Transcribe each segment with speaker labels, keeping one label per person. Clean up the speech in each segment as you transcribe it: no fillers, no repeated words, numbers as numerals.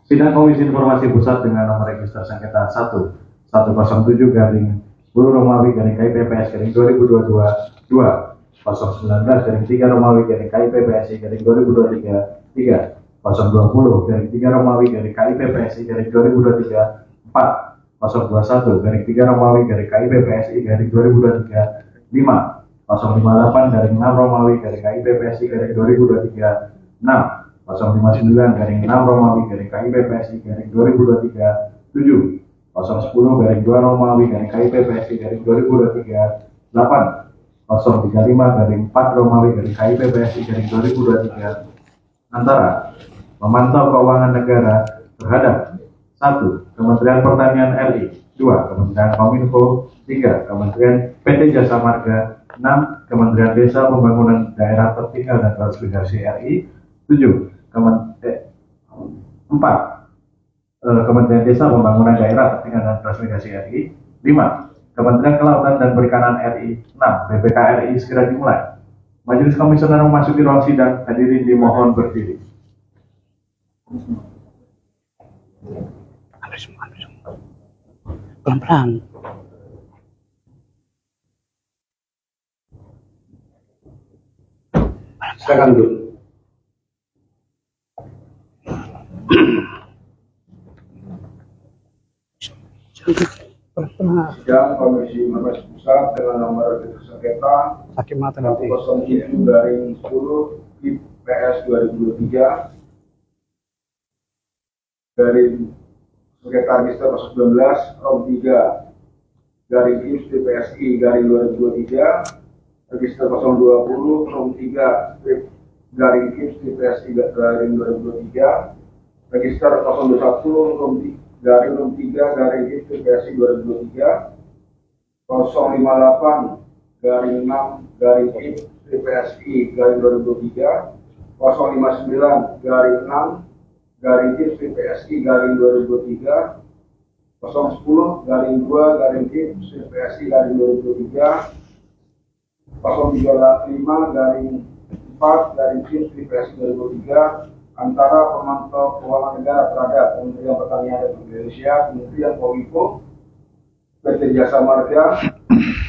Speaker 1: Sidang Komisi Informasi Pusat dengan nomor register sengketa 1-107 garing 10 Romawi garing KIPPS garing 2022 2 019 garing 3 Romawi garing KIPPSI garing 2023 3 020 garing 3 Romawi garing KIPPSI garing 2023 4 021 garing 3 Romawi garing KIPPSI garing 2023 5 058 garing 6 Romawi garing KIPPSI garing 2023 6 059 garing 6 Romawi garing KIPPSI garing 2023 7 010 garing 2 Romawi garing KIPPSI garing 2023 8 035 garing 4 Romawi garing KIPPSI garing 2023 antara memantau keuangan negara terhadap 1. Kementerian Pertanian RI 2. Kementerian Kominfo 3. Kementerian PT Jasa Marga 6. Kementerian Desa Pembangunan Daerah Tertinggal dan Transmigrasi RI 7. 4. Kementerian Desa Pembangunan Daerah Tertinggal dan Transmigrasi RI 5. Kementerian Kelautan dan Perikanan RI 6. BPK RI segera dimulai. Majelis Komisioner memasuki ruang sidang, hadirin dimohon berdiri.
Speaker 2: Pelan-pelan.
Speaker 1: Silakan duduk. Sidang Komisi Informasi Pusat dengan nomor register sengketa 107 garing 10 IPS 2023 garing sengketa register 19 ROM 3 garing IPS PPSI garing 2023 register 020 ROM 3 garing IPS PPSI garing 2023 register 021 ROM 3 garing 3 garing IPS PPSI 2023 058 garing 6 garing IPS PPSI garing 2023 059 garing 6 garing IPS PPSI garing 2023 010 garing 2 garing IPS PPSI garing 2023 035 garing 4 garing IPS PPSI 2023 antara pemantau keuangan negara terhadap Kementerian Pertanian Republik Indonesia, Kementerian Kominfo, PT Jasa Marga,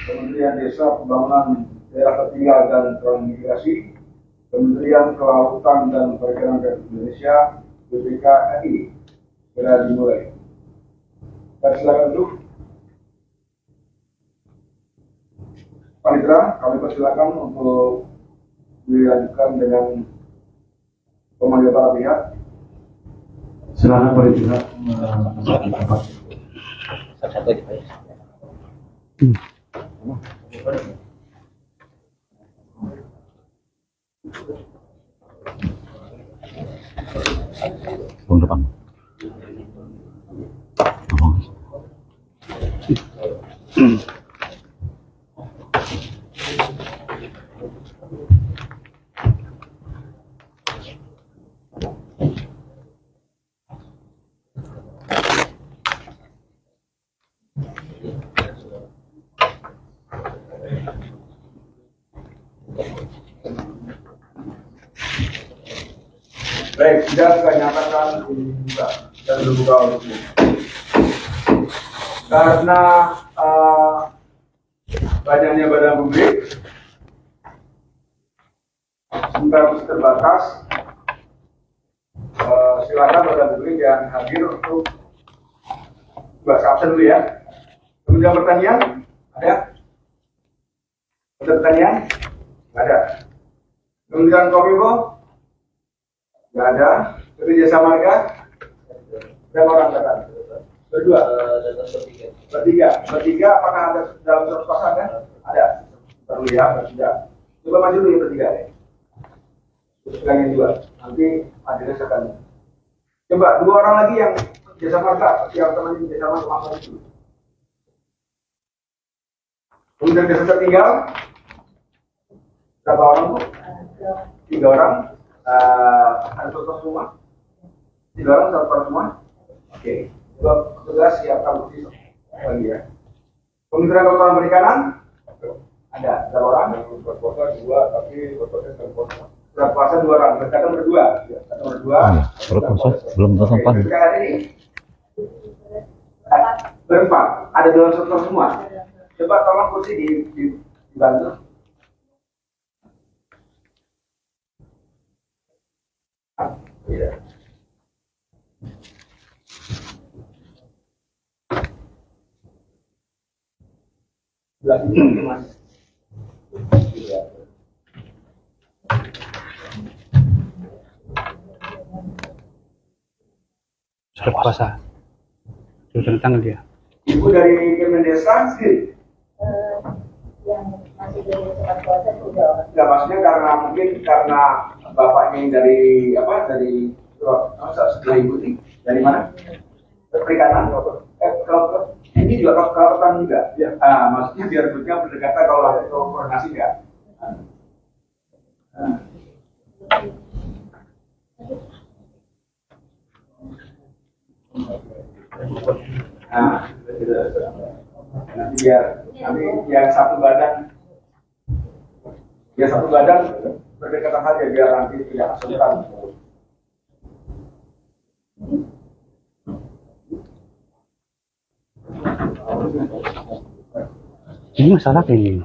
Speaker 1: Kementerian Desa Pembangunan Daerah Tertinggal dan Transmigrasi, Kementerian Kelautan dan Perikanan Republik Indonesia, BPK RI, segera dimulai. Silakan duduk. Panitera, kami persilakan untuk dilanjutkan dengan pemanggil para pihak. Silakan para pihak.
Speaker 2: Satu aja, Pak.
Speaker 3: Tahun depan.
Speaker 1: Baik, sidang saya nyatakan dibuka dan terbuka untuk umum. Karena banyaknya badan publik, sementara terbatas, silakan badan publik yang hadir untuk bahas absen dulu ya. Kementerian Pertanian ada? Kementerian Pertanian ada. Kementerian Kominfo nggak ada. PT Jasa Marga berapa orang katakan? Berdua. Bertiga. Apakah ada dalam surat kuasa kan? Ada. Perlu ya, bertiga. Coba maju dulu ya bertiga ya. Terus yang dua. Nanti hadirnya sekali. Coba 2 orang lagi yang Jasa Marga, yang teman Jasa Marga masuk itu. Kemudian desa tertinggal berapa orang bu? 3 orang. Ada contoh semua? 3 orang contoh semua? Oke. Tugas siapkan bukti lagi ya. Kementerian Kelautan dan Perikanan ada berapa orang? Yang berkuasa 2, tapi berproses dan kuasa
Speaker 2: surat kuasa 2 orang, berkata berdua. Kata berdua.
Speaker 3: Surat kuasa belum tersempat.
Speaker 2: Ini berempat, ada dalam surat semua. Coba tolong kursi dibantu. Iya. Mas.
Speaker 4: Surat kuasa. Sudah tanda tangan dia.
Speaker 2: Ibu dari Kemendesa sendiri.
Speaker 5: Yang masih belum surat kuasa sudah.
Speaker 2: Enggak, maksudnya karena mungkin karena bapaknya yang dari apa dari setelah ibu nih dari mana? Perikanan. Kalau ini juga kelautan juga. Ya. Maksudnya biar ibunya berdekatan kalau ada koordinasi enggak. Nanti biar satu badan berdekatan saja biar nanti tidak kesulitan.
Speaker 4: Ini masalah ini.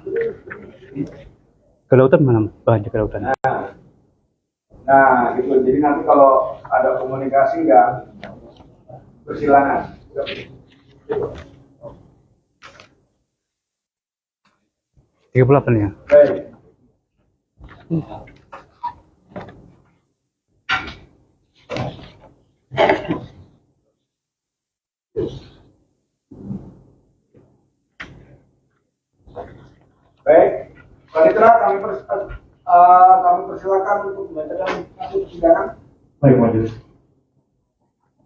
Speaker 4: Kelautan mana? Banyak kelautan.
Speaker 2: Nah, gitu. Jadi nanti kalau ada komunikasi nggak bersilangan.
Speaker 4: 38 ya.
Speaker 2: Baik. Baik, Panitera kami persilakan untuk membacakan kasus persidangan.
Speaker 1: Baik, majelis.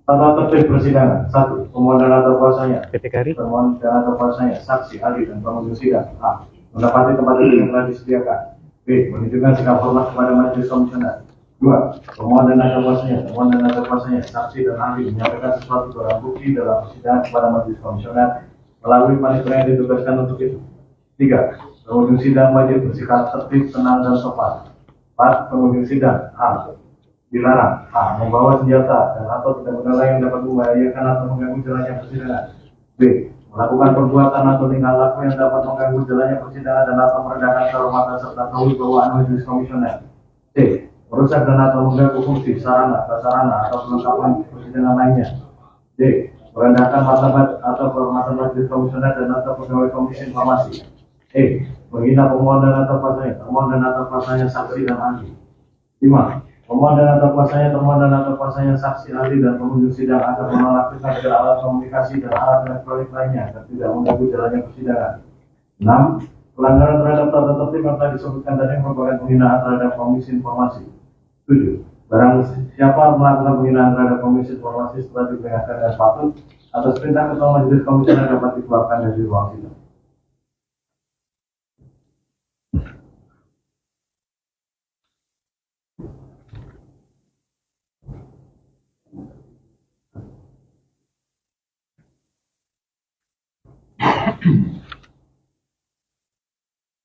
Speaker 1: Tata tertib persidangan. 1. Pemohon dan atau kuasanya.
Speaker 4: PPKRI.
Speaker 1: Pemohon dan atau kuasanya, saksi, ahli, dan pengunjung sidang. A. Mendapati tempat duduk yang telah disediakan. B. Menunjukkan sikap hormat kepada majelis komisioner. 2. Pemohon dan atau kuasanya, saksi dan ahli menyampaikan sesuatu barang bukti dalam persidangan kepada majelis komisioner melalui panitia yang ditugaskan untuk itu. 3. Pengunjung sidang wajib bersikap tertib, tenang, dan sopan. 4. Pengunjung sidang A. Dilarang A. Membawa senjata dan atau benda-benda lain yang dapat membahayakan atau mengganggu jalannya persidangan. B. Melakukan perbuatan atau tingkah laku yang dapat mengganggu jalannya persidangan dan atau merendahkan kehormatan serta kewibawaan majelis komisioner. C. Merusak dan atau mengganggu fungsi, sarana, prasarana atau perlengkapan persidangan lainnya. D. Merendahkan martabat atau kehormatan majelis komisioner dan atau pegawai komisi informasi. E. Menghina pemohon dan atau kuasanya, saksi dan ahli. 5. Pemohon dan atau kuasanya, saksi, ahli, dan pengunjung sidang akan menonaktifkan segala alat komunikasi dan alat elektronik lainnya dan tidak mengganggu jalannya persidangan. 6. Pelanggaran terhadap tata tertib yang telah disebutkan tadi merupakan penghinaan terhadap komisi informasi. 7. Barang siapa melakukan penghinaan terhadap komisi informasi setelah diperingatkan dan patut atas perintah ketua majelis komisioner dapat dikeluarkan dari ruang sidang.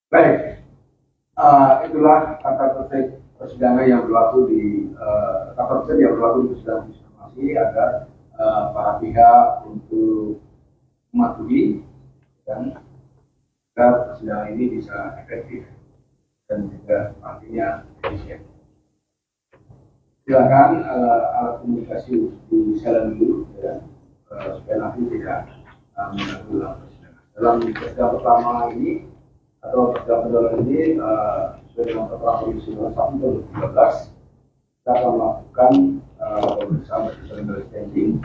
Speaker 2: Baik, itulah tata tertib persidangan yang berlaku di persidangan informasi agar para pihak untuk mematuhi dan agar persidangan ini bisa efektif dan juga artinya efisien. Silakan alat komunikasi di silent dulu ya, supaya nanti tidak mengganggu dalam persidangan. Dalam persidangan pertama ini atau persidangan ini sesuai dengan peraturan Komisi Nomor 1 Tahun 2013 kita akan melakukan pemeriksaan legal standing,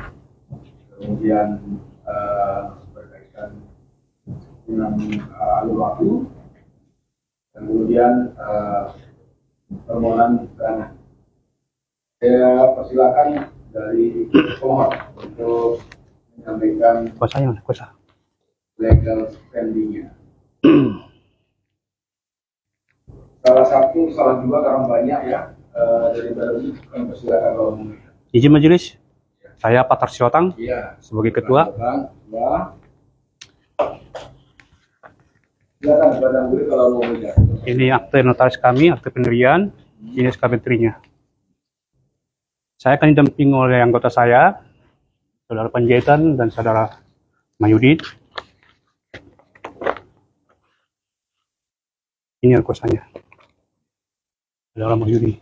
Speaker 2: kemudian berkaitan dengan alur waktu, dan kemudian permohonan keterangan. Saya persilakan dari pemohon untuk menyampaikan
Speaker 4: Kuasa.
Speaker 2: legal standingnya. Salah dua karena banyak ya dari baru kami persilakan kalau mau.
Speaker 4: Izin majelis. Saya Pak Tarsiotang
Speaker 2: Iya.
Speaker 4: sebagai ketua.
Speaker 2: Silakan badan dulu kalau mau menjawab.
Speaker 4: Ini akte notaris kami, akte pendirian Ini SKP 3-nya. Saya akan didampingi oleh anggota saya, Saudara Panjaitan dan Saudara Mayudin. Ini kosanya, Saudara Mayudin.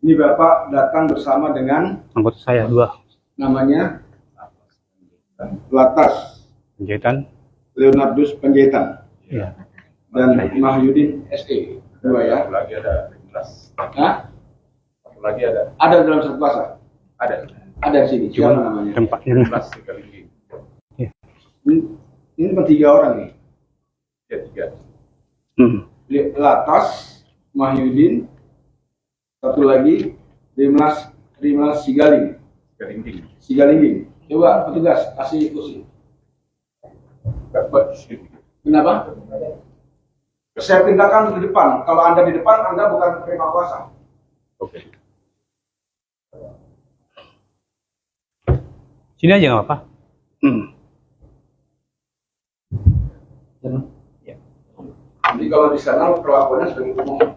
Speaker 2: Ini Bapak datang bersama dengan
Speaker 4: Anggota saya 2,
Speaker 2: namanya Latas
Speaker 4: Panjaitan.
Speaker 2: Leonardus Panjaitan
Speaker 4: Ya.
Speaker 2: dan Mahyudin SE 2 ya.
Speaker 6: Lagi ada 15.
Speaker 2: Hah?
Speaker 6: Lagi ada
Speaker 2: Ada dalam satu plaza?
Speaker 6: ada
Speaker 2: Ada di sini. Siapa namanya?
Speaker 4: Tempatnya
Speaker 6: 15 sekali lagi.
Speaker 2: Ini cuma 3 orang nih.
Speaker 6: Ya 3.
Speaker 2: Latas, Mahyudin, satu lagi Rimlas Sigaling.
Speaker 6: Keringking.
Speaker 2: Sigalingging. Coba petugas kasih kursi. Kenapa? Saya perintahkan untuk di depan. Kalau Anda di depan, Anda bukan penerima kuasa.
Speaker 6: Oke.
Speaker 4: Sini aja nggak apa-apa.
Speaker 2: Jadi kalau di sana perlakuannya sebagai pemohon,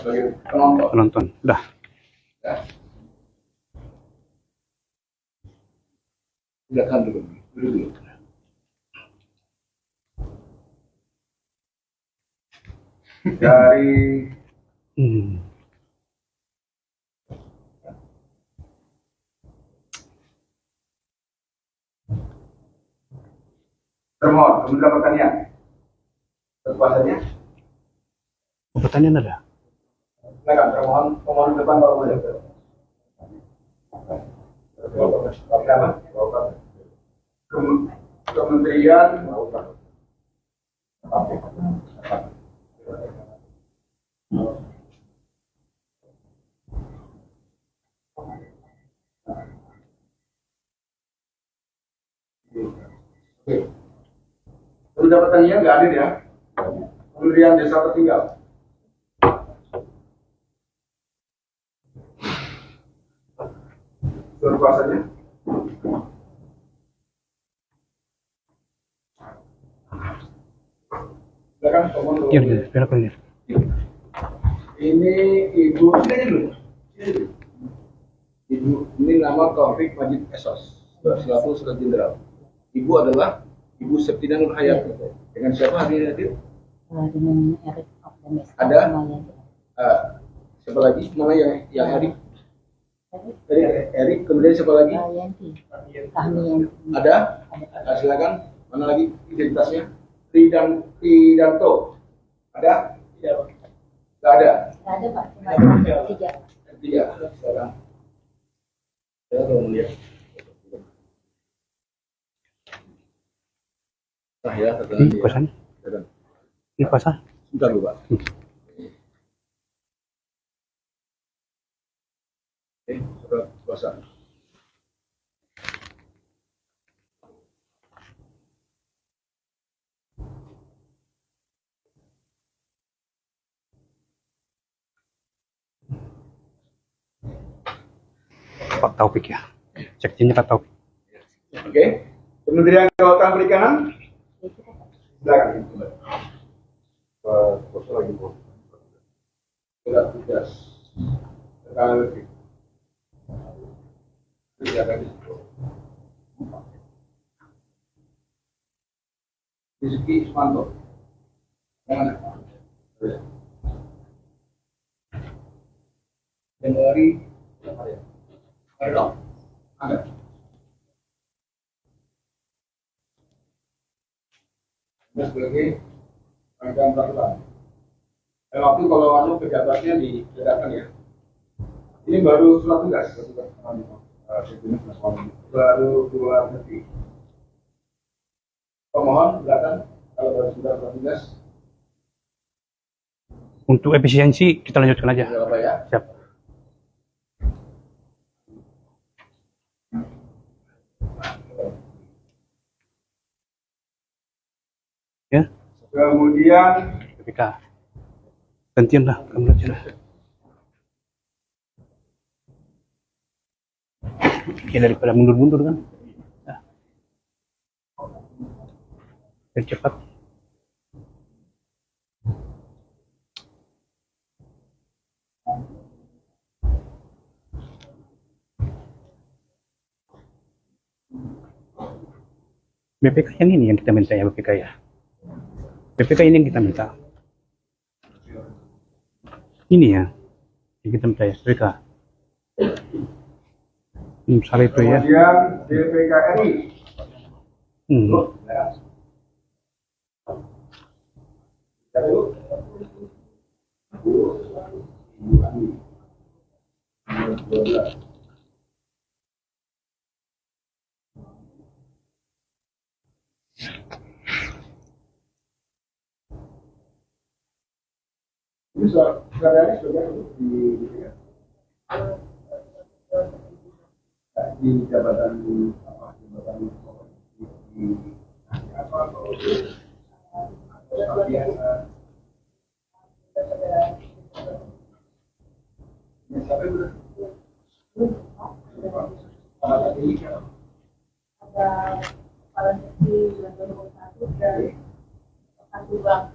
Speaker 2: sebagai penonton.
Speaker 4: Penonton, udah.
Speaker 2: Ya. Silakan dulu. Dulu. Dari termohon, Kementerian Pertanian. Kekuasaannya,
Speaker 4: Pertanyaan ada.
Speaker 2: silakan termohon, pemohon depan kalau boleh. Apa? Kementerian Kementerian Pertanian nggak hadir ya. Kementerian Desa Tertinggal. Berkuasanya. Silakan pemohon.
Speaker 4: Iya, belok ini.
Speaker 2: Ini Ibu, sini aja dulu. Sini dulu. Ibu, ini nama Taufik Majid Esos, selaku Sekretaris Jenderal. Ibu adalah Ibu Septina Nur Hayat. Dengan siapa hari ini hadir?
Speaker 5: Dengan Erik Optimis.
Speaker 2: Ada? Siapa lagi? Mana yang hadir? Erik, kemudian siapa lagi?
Speaker 5: Yanti. Kami Yanti.
Speaker 2: Ada? Silakan. Mana lagi identitasnya? Ridanto. Ada? Tidak. Tidak ada.
Speaker 5: Tidak ada Pak, cuma ada 3.
Speaker 2: Tiga. Silakan. Saya kalau melihat. Nah ya,
Speaker 4: Ini kosan. Ini kosan.
Speaker 2: Sebentar dulu Pak. Surat kuasa.
Speaker 4: Pak Taufik ya. Cek ini Pak Taufik.
Speaker 2: Oke. Kementerian Kelautan Perikanan. Silakan. Kuasa lagi Bu. Surat tugas. Sekarang lebih. Silakan. Rizky Ismanto. Yang mana? Januari. Ada. Terus lagi rangkaian peraturan. Waktu kalau pejabatnya dibedakan ya. Ini baru surat tugas. Baru 2 detik. Pemohon silakan kalau baru surat tugas.
Speaker 4: Untuk efisiensi kita lanjutkan aja.
Speaker 2: Apa ya?
Speaker 4: Siap. Ya,
Speaker 2: Kemudian
Speaker 4: ketika gantian lah kamu aja lah. Ya daripada mundur-mundur kan. Ya. Biar cepat. BPK yang ini yang kita minta ya, BPK ya. BPK ini yang kita minta. Ini ya, yang kita minta ya, BPK. Salah itu ya.
Speaker 2: Kemudian DPKRI.
Speaker 4: Hmm.
Speaker 2: Ini sebenarnya sudah di jabatan apa jabatan di apa atau biasa ya sampai berapa tadi
Speaker 5: Ada kepala seksi bulan 2021 dan satu bank.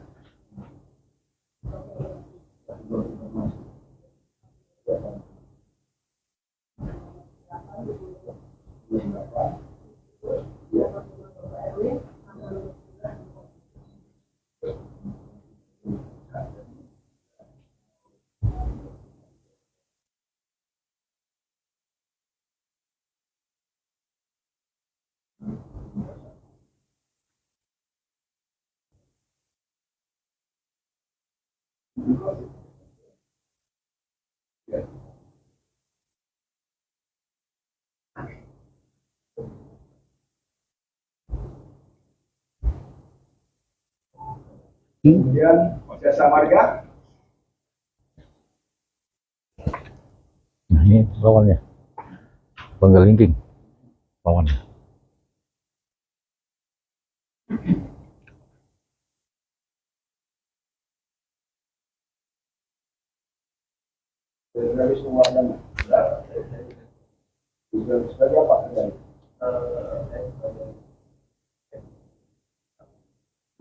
Speaker 2: Kemudian jasa marga.
Speaker 3: Nah, ini lawannya. Penggelingking. Lawannya.
Speaker 2: Dari semua dana. Sebagai apa?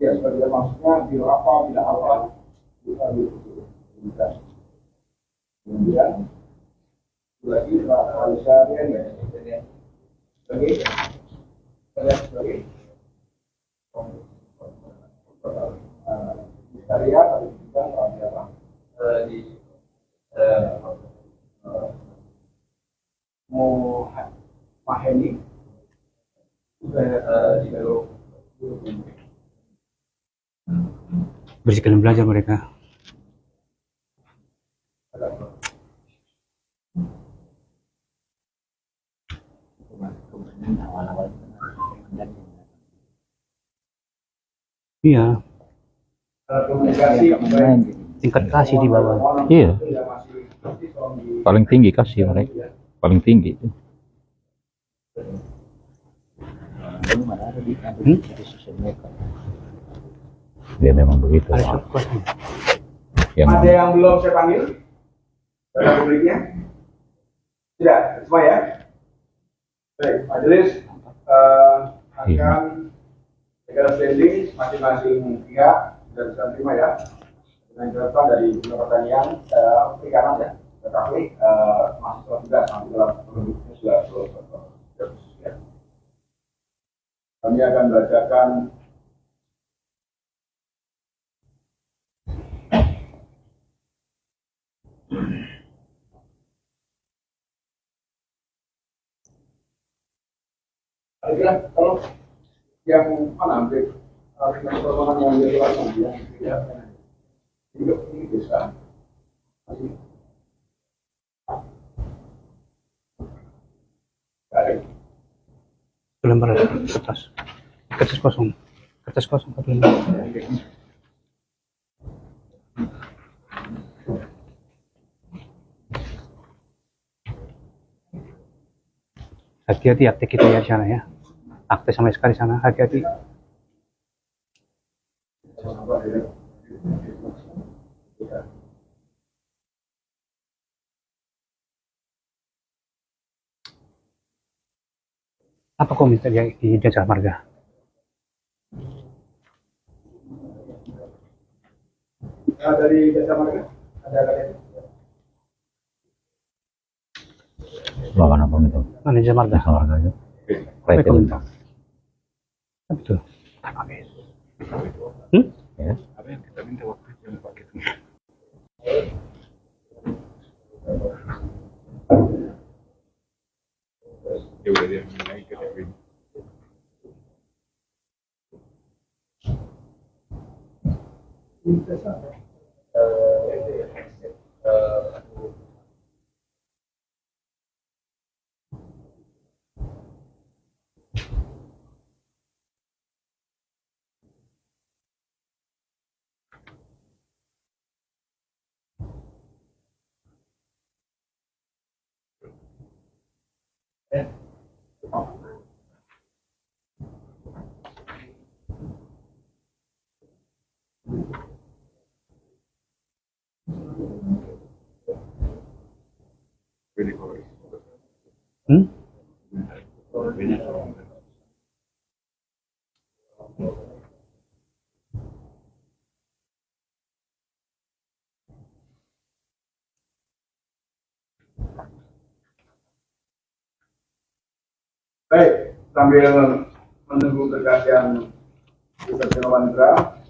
Speaker 2: Ya, sebagai maksudnya biro apa, bila apa, bisa bisa. Kemudian lagi Pak Alisa ya, sebagai sekretariat atau juga apa? Di mau Maheni di biro
Speaker 4: Bersekali belajar mereka. Iya,
Speaker 2: komunikasi
Speaker 4: tingkat kasih di bawah.
Speaker 3: Iya. Paling tinggi kasih mereka. Paling tinggi itu. Ya memang begitu.
Speaker 4: Ada surplus.
Speaker 3: Yang
Speaker 2: ada yang belum saya panggil data publiknya? Tidak, semua ya? Baik, majelis akan segera standing masing-masing pihak dan bisa terima ya dengan catatan dari Dinas Pertanian perikanan ya, tetapi mahasiswa juga nanti dalam produknya sudah ya. Kami akan bacakan kalau yang mana ambil permohonan yang dilakukan yang ini bisa masih ada
Speaker 4: Lembar ada kertas. Kertas kosong. Kertas kosong 4 lembar. Hati-hati akte kita ya di sana ya. Akte sama sekali sana, hati-hati. Apa kau minta di jasa marga?
Speaker 2: Dari Jasa Marga ada kalian?
Speaker 3: Lawan apa itu?
Speaker 4: Manajer marga.
Speaker 3: Sama harga aja.
Speaker 4: Rekomendasi. Betul.
Speaker 3: Ya.
Speaker 6: Apa yang kita minta waktu itu yang pakai itu? Ya udah dia naik ke TV. Ini kalau
Speaker 2: Baik, sambil menunggu berkas yang Ustaz Wanitra,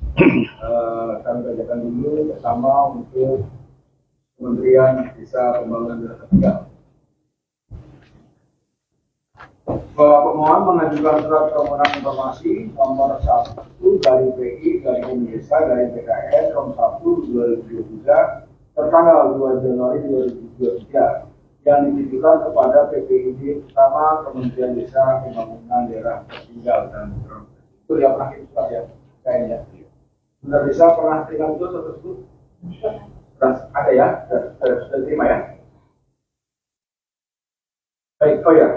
Speaker 2: kami bacakan dulu bersama untuk Kementerian Desa Pembangunan Daerah Tertinggal. Bahwa pemohon mengajukan surat permohonan informasi nomor 1 dari PI dari Desa dari PKS Rom 1 2023 tertanggal 2 Januari 2023 yang ditujukan kepada PPID utama Kementerian Desa Pembangunan Daerah Tertinggal dan itu yang pernah kita surat ya kayaknya. Benar Desa pernah terima itu tersebut? Ada ya, sudah terima ya. Baik, oh ya,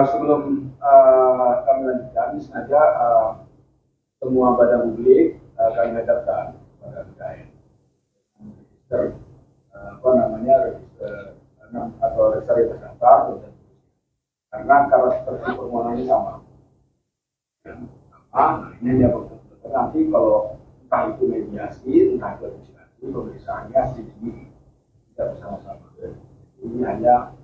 Speaker 2: sebelum kami lanjutkan, sengaja semua badan publik kami hadapkan pada BKN. Register, register atau register terdaftar, karena karakteristik permohonan ini sama. Ini dia nanti kalau entah itu mediasi, entah itu administrasi, pemeriksaannya sendiri tidak bersama-sama. Ini hanya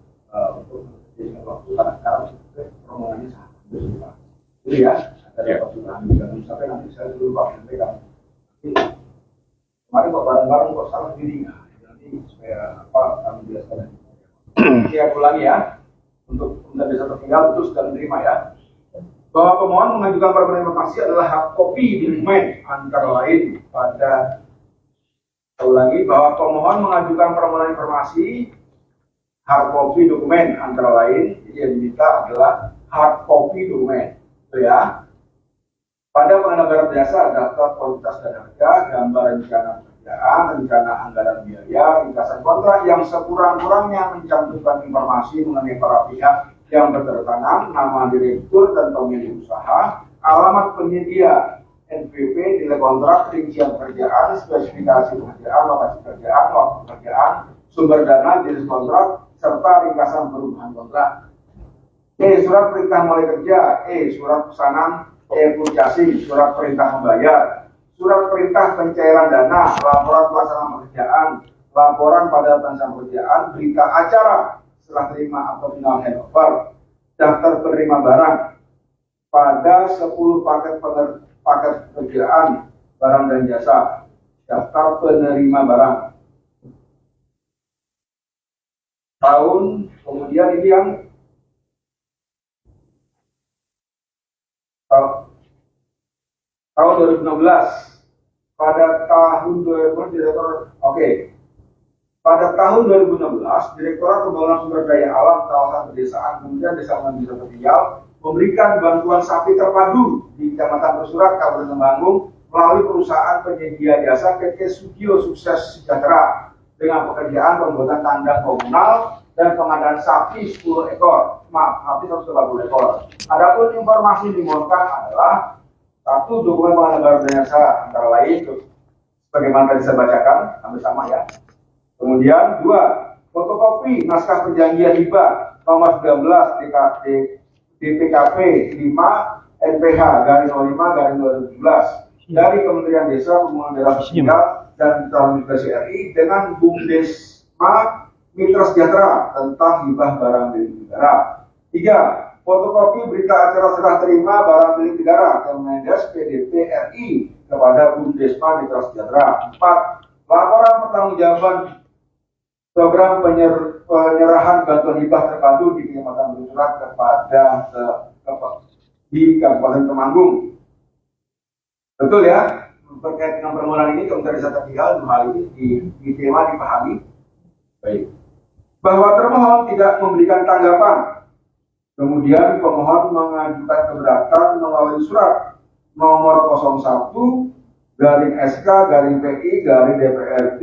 Speaker 2: untuk waktu karena sekarang permohonannya sama. Jadi ya, ada waktu kami sampai nanti saya dulu Pak sampaikan. Kemarin kok bareng-bareng kok salah diri nggak? Nanti supaya kami jelaskan. Saya ulangi ya, untuk Kementerian Desa Tertinggal itu sudah menerima ya. Bahwa pemohon mengajukan permohonan informasi adalah hak kopi dokumen antara lain pada ulangi bahwa pemohon mengajukan permohonan informasi hard copy dokumen antara lain yang diminta adalah hard copy dokumen, itu ya. Pada pengadaan jasa daftar kualitas dan harga, gambar rencana pekerjaan, rencana anggaran biaya, ringkasan kontrak yang sekurang-kurangnya mencantumkan informasi mengenai para pihak yang bertertangan, nama direktur dan pemilik usaha, alamat penyedia, NPP, nilai kontrak, rincian pekerjaan, spesifikasi pekerjaan, lokasi pekerjaan, waktu pekerjaan, sumber dana, jenis kontrak, serta ringkasan perubahan kontrak. Surat perintah mulai kerja. Surat pesanan, purchasing, surat perintah membayar, surat perintah pencairan dana, laporan pelaksanaan pekerjaan, laporan pada pelaksanaan pekerjaan, berita acara setelah terima atau final handover, daftar penerima barang pada 10 paket pekerjaan barang dan jasa, daftar penerima barang. Tahun, kemudian ini yang tahun 2016, pada tahun 2016 pada tahun 2016 Direktorat Pembangunan Sumber Daya Alam Kawasan Pedesaan Kementerian Desa Pembangunan Desa Tertinggal memberikan bantuan sapi terpadu di Kecamatan Pesurat Kabupaten Temanggung melalui perusahaan penyedia jasa PT Sugio Sukses Sejahtera dengan pekerjaan pembuatan kandang komunal dan pengadaan sapi 10 ekor. Sapi 180 ekor. Adapun informasi dimohonkan adalah 1. Dokumen pengadaan jasa antara lain sebagaimana tadi saya bacakan, hampir sama ya. Kemudian 2. Fotokopi naskah perjanjian hibah nomor 19 DPKP 5 NPH garing 05 garing 2017 dari Kementerian Desa Pembangunan Daerah Tertinggal dan Transmigrasi RI dengan Bumdesma Mitra Sejahtera tentang hibah barang milik negara. 3. Fotokopi berita acara serah terima barang milik negara Kemendes PDP RI kepada Bumdesma Mitra Sejahtera. 4. Laporan pertanggungjawaban program penyerahan bantuan hibah terpadu di Kecamatan Bersurat kepada di Kabupaten Temanggung. Betul ya? Terkait dengan permohonan ini, Kementerian Desa Tertinggal hal ini di tema dipahami. Baik. Bahwa termohon tidak memberikan tanggapan. Kemudian pemohon mengajukan keberatan melalui surat nomor 01 garing SK garing PI garing DPRD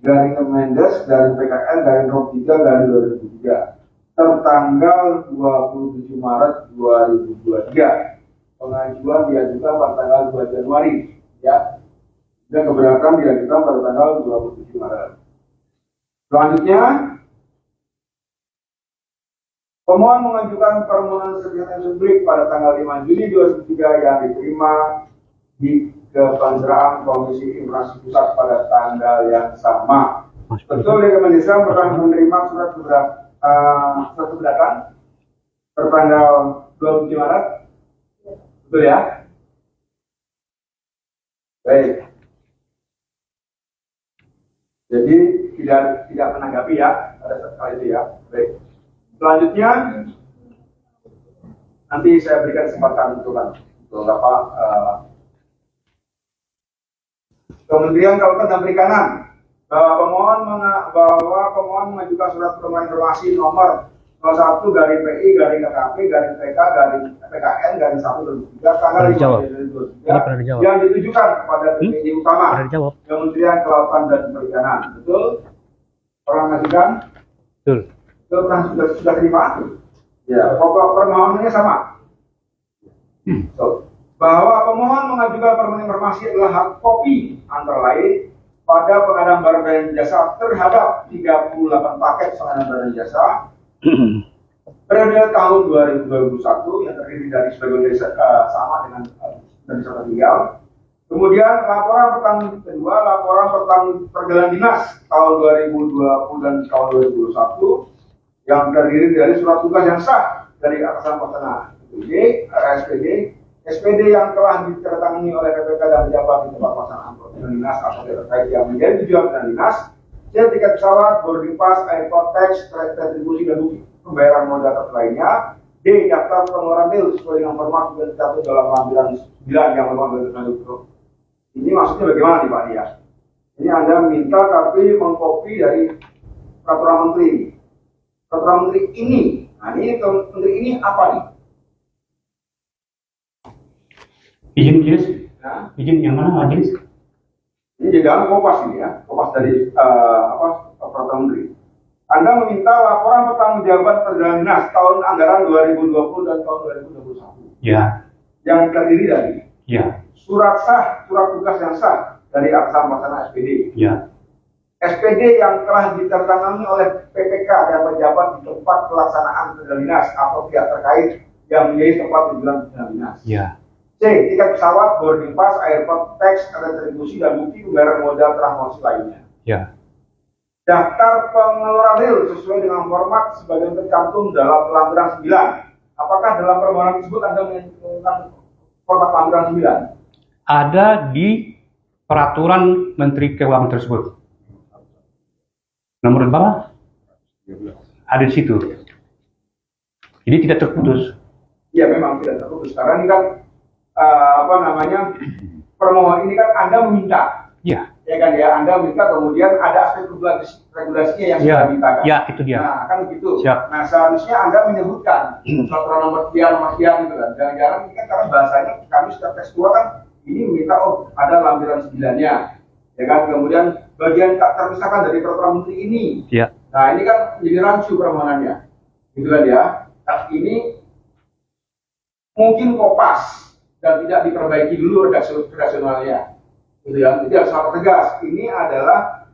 Speaker 2: garing Kemendes garing PKN garing 03 garing 2003 tertanggal 27 Maret 2023. Pengajuan diajukan pada tanggal 2 Januari, ya. Dan keberatan diajukan pada tanggal 27 Maret. Selanjutnya, pemohon mengajukan permohonan sengketa publik pada tanggal 5 Juni 2003 yang diterima di Kepaniteraan Komisi Informasi Pusat pada tanggal yang sama. Betul ya, Kementerian pernah menerima surat keberatan tertanggal 27 Maret. Betul ya? Baik. Jadi tidak menanggapi ya pada saat itu ya. Baik. Selanjutnya nanti saya berikan kesempatan untuk Kementerian Kelautan dan Perikanan bahwa pemohon mengajukan surat permohonan informasi nomor 01 garing PI garing KKP garing PK garing PKN garing 1 dan 3 tanggal 5 Januari 2023 yang ditujukan kepada PPJ utama Kementerian Kelautan dan Perikanan. Betul? Orang mengajukan?
Speaker 4: Betul.
Speaker 2: Sudah terima? Ya, pokok permohonannya sama. So, bahwa pemohon mengajukan permohonan informasi adalah hak kopi antara lain pada pengadaan barang dan jasa terhadap 38 paket pengadaan barang dan jasa periode tahun 2021 yang terdiri dari sebagian dari sama dengan dari Tertinggal. Kemudian laporan kedua, laporan perjalanan dinas tahun 2020 dan tahun 2021 yang terdiri dari surat tugas yang sah dari atasan pelaksana SPD yang telah ditandatangani oleh PPK dan pejabat di tempat pelaksanaan perjalanan dinas atau terkait yang menjadi tujuan perjalanan dinas, tiket pesawat, boarding pass, airport tax, retribusi dan bukti pembayaran modal lainnya. D. Daftar pengeluaran real sesuai dengan format yang tercantum dalam lampiran 9 yang memang itu. Ini maksudnya bagaimana nih Pak Nia? Ini Anda minta tapi mengcopy dari peraturan menteri. Peraturan menteri ini, nah ini menteri ini apa nih?
Speaker 4: Izin jenis?
Speaker 2: Nah,
Speaker 4: Izin yang mana jenis?
Speaker 2: ini di dalam Kompas ini ya, Kompas dari peraturan menteri. Anda meminta laporan pertanggungjawaban perjalanan dinas tahun anggaran 2020 dan tahun 2021.
Speaker 4: Ya.
Speaker 2: Yang terdiri dari surat tugas yang sah dari atasan pelaksana SPD.
Speaker 4: Ya.
Speaker 2: SPD yang telah ditandatangani oleh PPK dan pejabat di tempat pelaksanaan perjalanan dinas atau pihak terkait yang menjadi tempat tujuan perjalanan dinas.
Speaker 4: Ya.
Speaker 2: C. Tiket pesawat, boarding pass, airport tax, retribusi dan bukti pembayaran modal transportasi lainnya.
Speaker 4: Ya.
Speaker 2: Daftar pengeluaran real sesuai dengan format sebagaimana tercantum dalam lampiran 9. Apakah dalam permohonan tersebut Anda menentukan format lampiran 9?
Speaker 4: Ada di peraturan Menteri Keuangan tersebut. Nomor berapa?
Speaker 6: 13.
Speaker 4: Ada di situ. Jadi tidak terputus.
Speaker 2: Iya memang tidak terputus karena ini kan permohonan ini kan Anda meminta.
Speaker 4: Ya.
Speaker 2: Ya kan ya, Anda minta kemudian ada aspek regulasinya yang sudah dimintakan.
Speaker 4: Ya, itu dia.
Speaker 2: Nah, kan begitu.
Speaker 4: Siap.
Speaker 2: Nah, seharusnya Anda menyebutkan peraturan nomor sekian gitu kan. Jangan-jangan ini kan karena bahasanya kami sudah tekstual kan, ini meminta ada lampiran 9-nya. Ya kan, kemudian bagian tak terpisahkan dari peraturan menteri ini.
Speaker 4: Ya.
Speaker 2: Nah, ini kan menjadi rancu permohonannya. Gitu kan ya. Nah, ini mungkin kopas dan tidak diperbaiki dulu redaksionalnya. Gitu ya, jadi harus tegas. Ini adalah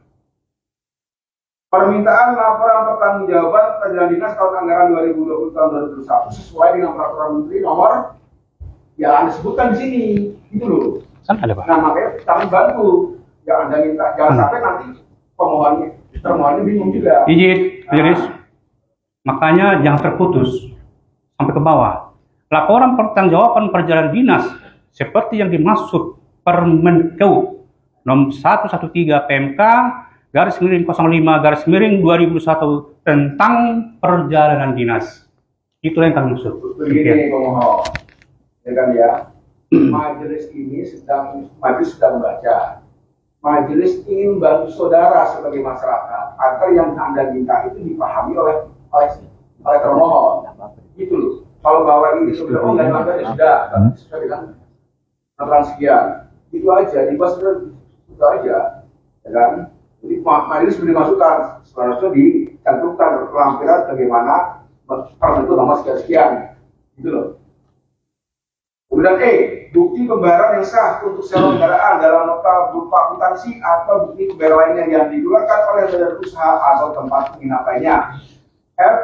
Speaker 2: permintaan laporan pertanggungjawaban perjalanan dinas tahun anggaran 2020 tahun 2021 sesuai dengan peraturan menteri nomor yang Anda sebutkan di sini, gitu loh.
Speaker 4: Sana ada Pak.
Speaker 2: Nah makanya kami bantu yang Anda minta. Jangan sampai nanti termohonnya bingung juga.
Speaker 4: Izin, Iris. Makanya jangan terputus sampai ke bawah. Laporan pertanggungjawaban perjalanan dinas seperti yang dimaksud Permenkeu nomor 113 PMK garis miring 05 garis miring 2001 tentang perjalanan dinas. Itulah yang kami maksud.
Speaker 2: Begini pemohon, ya kan ya. Majelis ini majelis sedang membaca. Majelis ingin membantu saudara sebagai masyarakat agar yang Anda minta itu dipahami oleh termohon. Gitu loh. Kalau bawa ini sudah nggak dilanggar ya sudah dengan aturan sekian. Itu aja, dibahas itu aja, ya kan? Jadi majelis sudah dimasukkan, seharusnya dicantumkan lampiran bagaimana permen itu nomor sekian, gitu loh. Kemudian bukti pembayaran yang sah untuk sewa kendaraan dalam nota berupa akuntansi atau bukti pembayaran lainnya yang dikeluarkan oleh badan usaha atau tempat penginapan lainnya.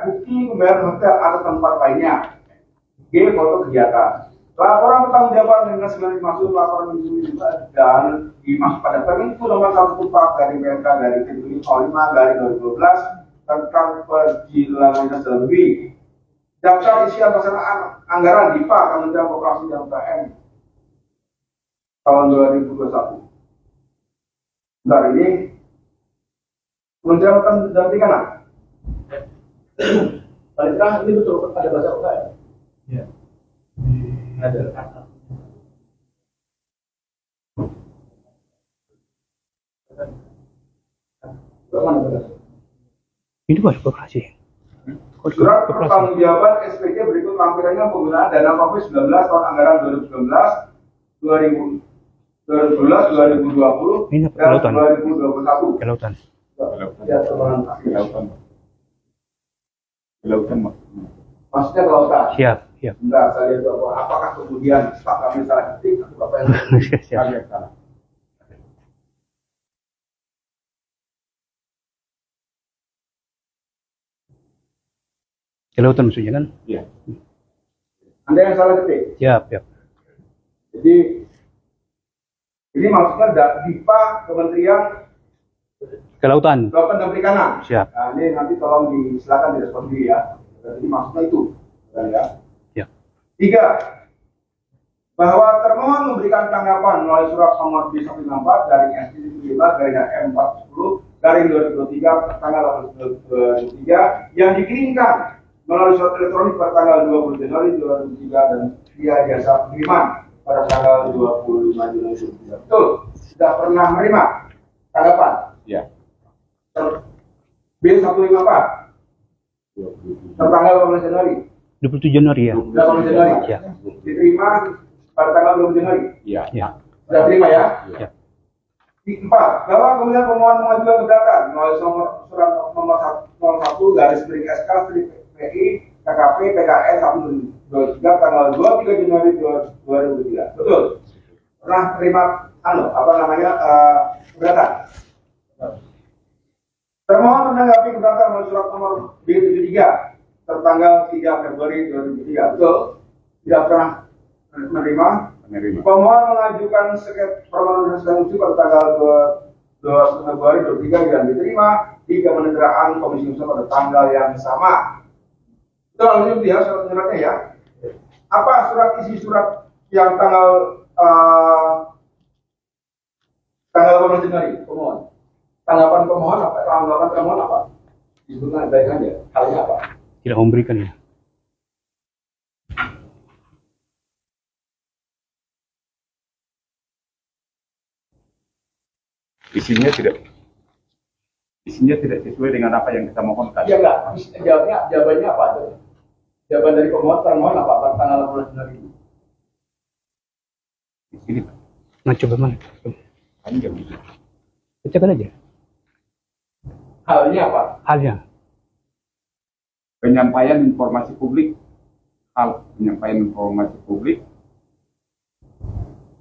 Speaker 2: Bukti pembayaran hotel atau tempat lainnya. G. Foto kegiatan. Laporan pertanggungjawaban dengan segala dimaksud laporan itu dan dimaksud pada permen itu nomor 1 dari PMK dari Kediri 05 dari 2012 tentang perjalanan dinas dalam negeri. Daftar isian pelaksanaan anggaran DIPA Kementerian Koperasi dan UKM tahun 2021. Bentar ini Kementerian dan Perikanan. Paling terakhir ini betul ada bahasa UKM. Ya. Ada.
Speaker 4: Ini bahasa koperasi.
Speaker 2: Surat pertanggungjawaban SPT berikut lampirannya penggunaan dana COVID-19 tahun anggaran 2019, 2020,
Speaker 4: ini
Speaker 2: dan
Speaker 4: kelautan.
Speaker 2: 2021.
Speaker 4: Kelautan.
Speaker 2: Ya, teman-teman.
Speaker 6: Kelautan
Speaker 2: Maksudnya kelautan.
Speaker 4: Siap, siap.
Speaker 2: Bentar, saya lihat dulu. Apakah kemudian staf kami salah ketik atau Bapak yang
Speaker 4: Siap.
Speaker 2: kami yang salah?
Speaker 4: Kelautan maksudnya kan?
Speaker 6: Iya.
Speaker 2: Anda yang salah ketik.
Speaker 4: Siap, siap.
Speaker 2: Jadi ini maksudnya DIPA Kementerian
Speaker 4: Kelautan.
Speaker 2: Kelautan dan Perikanan.
Speaker 4: Siap.
Speaker 2: Nah, ini nanti tolong silakan direspon dulu ya. Jadi maksudnya itu, ya.
Speaker 4: Siap.
Speaker 2: 3. Bahwa termohon memberikan tanggapan melalui surat nomor B164 dari SPT 17 dari M410 dari 2023 tanggal 2023 yang dikirimkan melalui surat elektronik pada tanggal 20 Januari 2023 dan via jasa pengiriman pada tanggal 25 Juli 2023. Betul, sudah pernah menerima tanggapan?
Speaker 6: Iya.
Speaker 2: B154 tertanggal 18 Januari
Speaker 4: 27 Januari ya.
Speaker 2: 18 Januari
Speaker 4: Ya.
Speaker 2: diterima pada tanggal 20 Januari.
Speaker 6: Iya.
Speaker 4: Ya.
Speaker 2: Sudah terima ya?
Speaker 4: Ya.
Speaker 2: 4. Bahwa kemudian pemohon mengajukan keberatan melalui surat nomor 01 garis miring SK PI KKP PKS 123 tanggal 23 Januari 2003. Betul. Pernah terima keberatan. Termohon menanggapi keberatan melalui surat nomor B73 tertanggal 3 Februari 2003. Betul. Tidak pernah menerima. Pemohon mengajukan sengketa permohonan sedang uji pada tanggal 2 Februari 2023 dan diterima di Kementerian Komisi Usaha pada tanggal yang sama. Betul, itu ya surat penyerahannya ya. Apa isi surat yang tanggal 18 Januari pemohon? Tanggapan pemohon apa? Tanggapan pemohon apa? Disebutkan baik aja. Halnya apa?
Speaker 4: Tidak memberikan ya.
Speaker 6: Isinya tidak sesuai dengan apa yang kita mohonkan.
Speaker 2: Iya enggak? Jawabannya apa? Jawaban dari pemohon termohon apa? Pada tanggal 18 Januari ini.
Speaker 6: Di sini
Speaker 4: Nah, coba mana?
Speaker 6: panjang itu.
Speaker 4: Bacakan aja.
Speaker 2: Halnya apa?
Speaker 4: Halnya.
Speaker 6: Penyampaian informasi publik. Penyampaian informasi publik.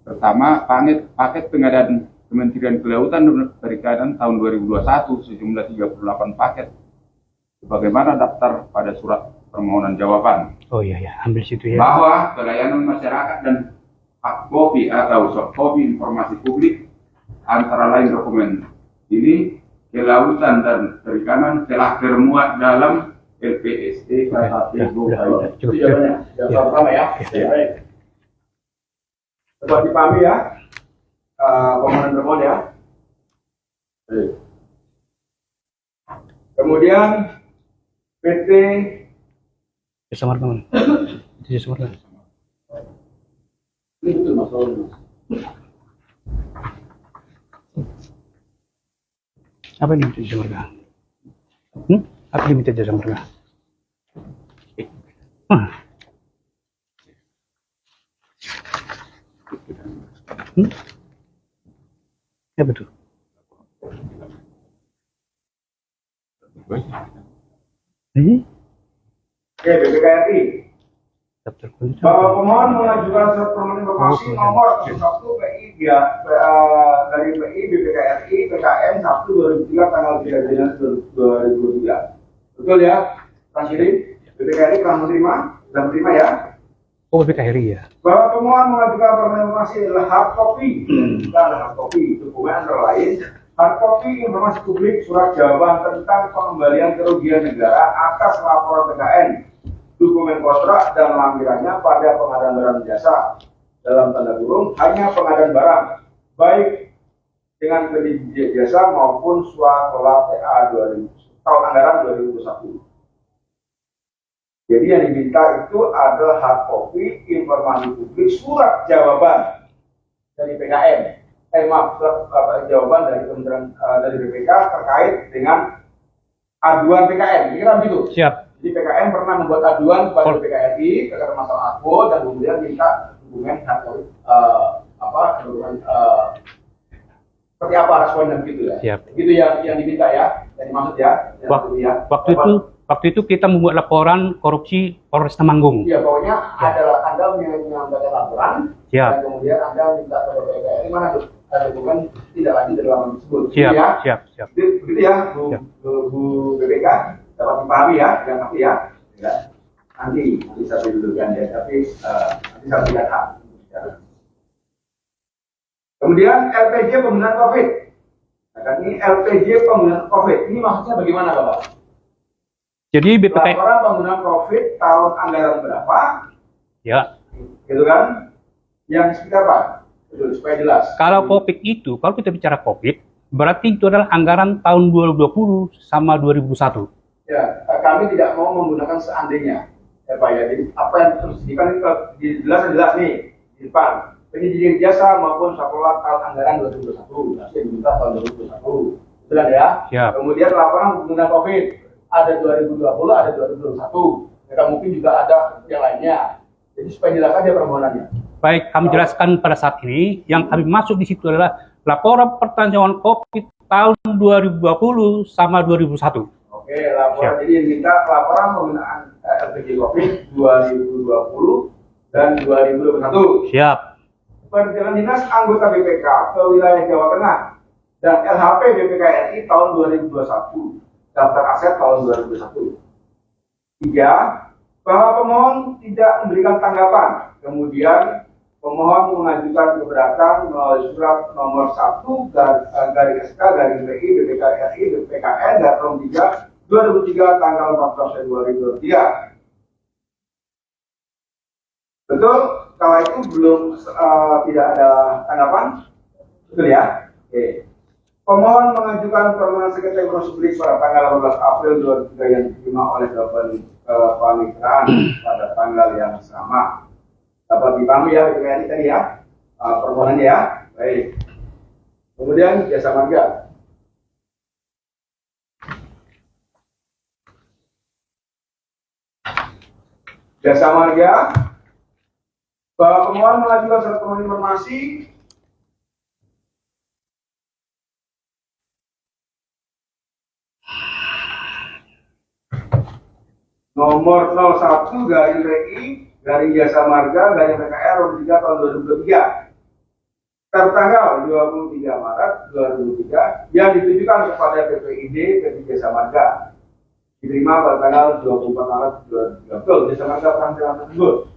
Speaker 6: Pertama, paket pengadaan Kementerian Kelautan dan Perikanan tahun 2021 sejumlah 38 paket. Sebagaimana daftar pada surat permohonan jawaban.
Speaker 4: Oh iya ya, ambil situ ya.
Speaker 6: Bahwa pelayanan masyarakat dan hak kopi atau soft copy informasi publik antara lain dokumen ini, kelautan dan perikanan telah termuat dalam LPSE KKP Gokaiwa.
Speaker 2: Itu jawabannya. Yang pertama ya. Baik. Dapat dipahami ya, permohonan termohon ya. Baik. Kemudian PT
Speaker 4: Jasa Marga mana? Itu Jasa Marga.
Speaker 2: ini betul masalah.
Speaker 4: Apa ini Jasa Marga? Apa diminta Jasa Marga? Apa itu? Ini
Speaker 2: Oke, BPKRI.
Speaker 4: daftar kunci.
Speaker 2: Bahwa pemohon mengajukan surat permohonan informasi nomor 1 PI dari PI BPKRI PKN Sabtu 2003 tanggal 3 Januari 2023. Betul ya, Pak Syirin? BPKRI telah menerima ya.
Speaker 4: Oh, BPKRI ya.
Speaker 2: Bahwa pemohon mengajukan permohonan informasi adalah hard copy, bukan hard copy dokumen antara lain hard copy informasi publik surat jawaban tentang pengembalian kerugian negara atas laporan PKN, dokumen kontrak dan lampirannya pada pengadaan barang jasa dalam tanda kurung hanya pengadaan barang baik dengan penyedia jasa maupun swakela TA 2000 tahun anggaran 2021. Jadi yang diminta itu adalah hard copy informasi publik surat jawaban dari PKN. Jawaban dari Kementerian dari BPK terkait dengan aduan PKN. Kira begitu.
Speaker 4: Siap.
Speaker 2: Jadi PKN pernah membuat aduan kepada BPKRI terkait masalah APO dan kemudian minta dokumen seperti apa responnya begitu ya.
Speaker 4: Siap.
Speaker 2: Itu yang diminta ya, yang dimaksud ya.
Speaker 4: Waktu itu kita membuat laporan korupsi Polres Temanggung.
Speaker 2: Iya, pokoknya adalah Anda menyampaikan laporan.
Speaker 4: Siap.
Speaker 2: Dan kemudian Anda minta ke BPKRI mana tuh? Ada dokumen tidak lanjut dari laporan tersebut.
Speaker 4: Siap,
Speaker 2: Gitu ya?
Speaker 4: siap.
Speaker 2: Begitu ya,
Speaker 4: Siap.
Speaker 2: Bu BPK dapat dipahami ya, yang pasti ya. Ya. Nanti saya dudukkan ya, tapi nanti saya berikan hak. Kemudian LPJ penggunaan COVID. Nah, ini LPJ penggunaan COVID. Ini maksudnya bagaimana, Bapak?
Speaker 4: Jadi BPK
Speaker 2: Laporan penggunaan COVID tahun anggaran berapa?
Speaker 4: ya.
Speaker 2: Gitu kan? Yang sekitar apa? Betul, supaya jelas.
Speaker 4: Kalau COVID itu, kalau kita bicara COVID, berarti itu adalah anggaran tahun 2020 sama 2001.
Speaker 2: Ya, kami tidak mau menggunakan seandainya. Ya, Pak ya. Jadi apa yang terus jelas nih di depan. Penyedia jasa maupun sekolah tahun anggaran 2021. Masih diminta tahun 2021. Betul ya?
Speaker 4: Siap.
Speaker 2: Kemudian laporan penggunaan COVID ada 2020, ada 2021. Mereka mungkin juga ada yang lainnya. Jadi supaya jelas aja permohonannya.
Speaker 4: Baik, kami jelaskan pada saat ini, yang kami masuk di situ adalah laporan pertanggungjawaban COVID tahun 2020 sama 2001.
Speaker 2: Oke, laporan.
Speaker 4: Siap.
Speaker 2: Jadi yang minta laporan penggunaan LPG COVID 2020 dan 2021.
Speaker 4: Siap.
Speaker 2: Perjalanan dinas anggota BPK ke wilayah Jawa Tengah dan LHP BPKRI tahun 2021, daftar aset tahun 2021. 3. Bahwa pemohon tidak memberikan tanggapan, kemudian pemohon mengajukan keberatan melalui surat nomor 1 garing SK garing PI BPKRI BPKN dan Rom 3 2003 tanggal 14 Februari 2003. Betul, kalau itu belum tidak ada tanggapan, betul ya? Oke. Pemohon mengajukan permohonan sengketa informasi publik pada tanggal 18 April 2003 yang diterima oleh Dewan Panitiaan pada tanggal yang sama. Dapat dipahami ya BPKRI tadi ya, permohonannya ya. Baik. Kemudian jasa marga. Jasa marga. Bahwa pemohon mengajukan surat permohonan informasi nomor 01 garing RI garing jasa marga garing PKR nomor 3 tahun 2023 tertanggal 23 Maret 2003 yang ditujukan kepada PPID PT Jasa Marga diterima pada tanggal 24 Maret 2003. Betul, jasa marga penampilan tersebut.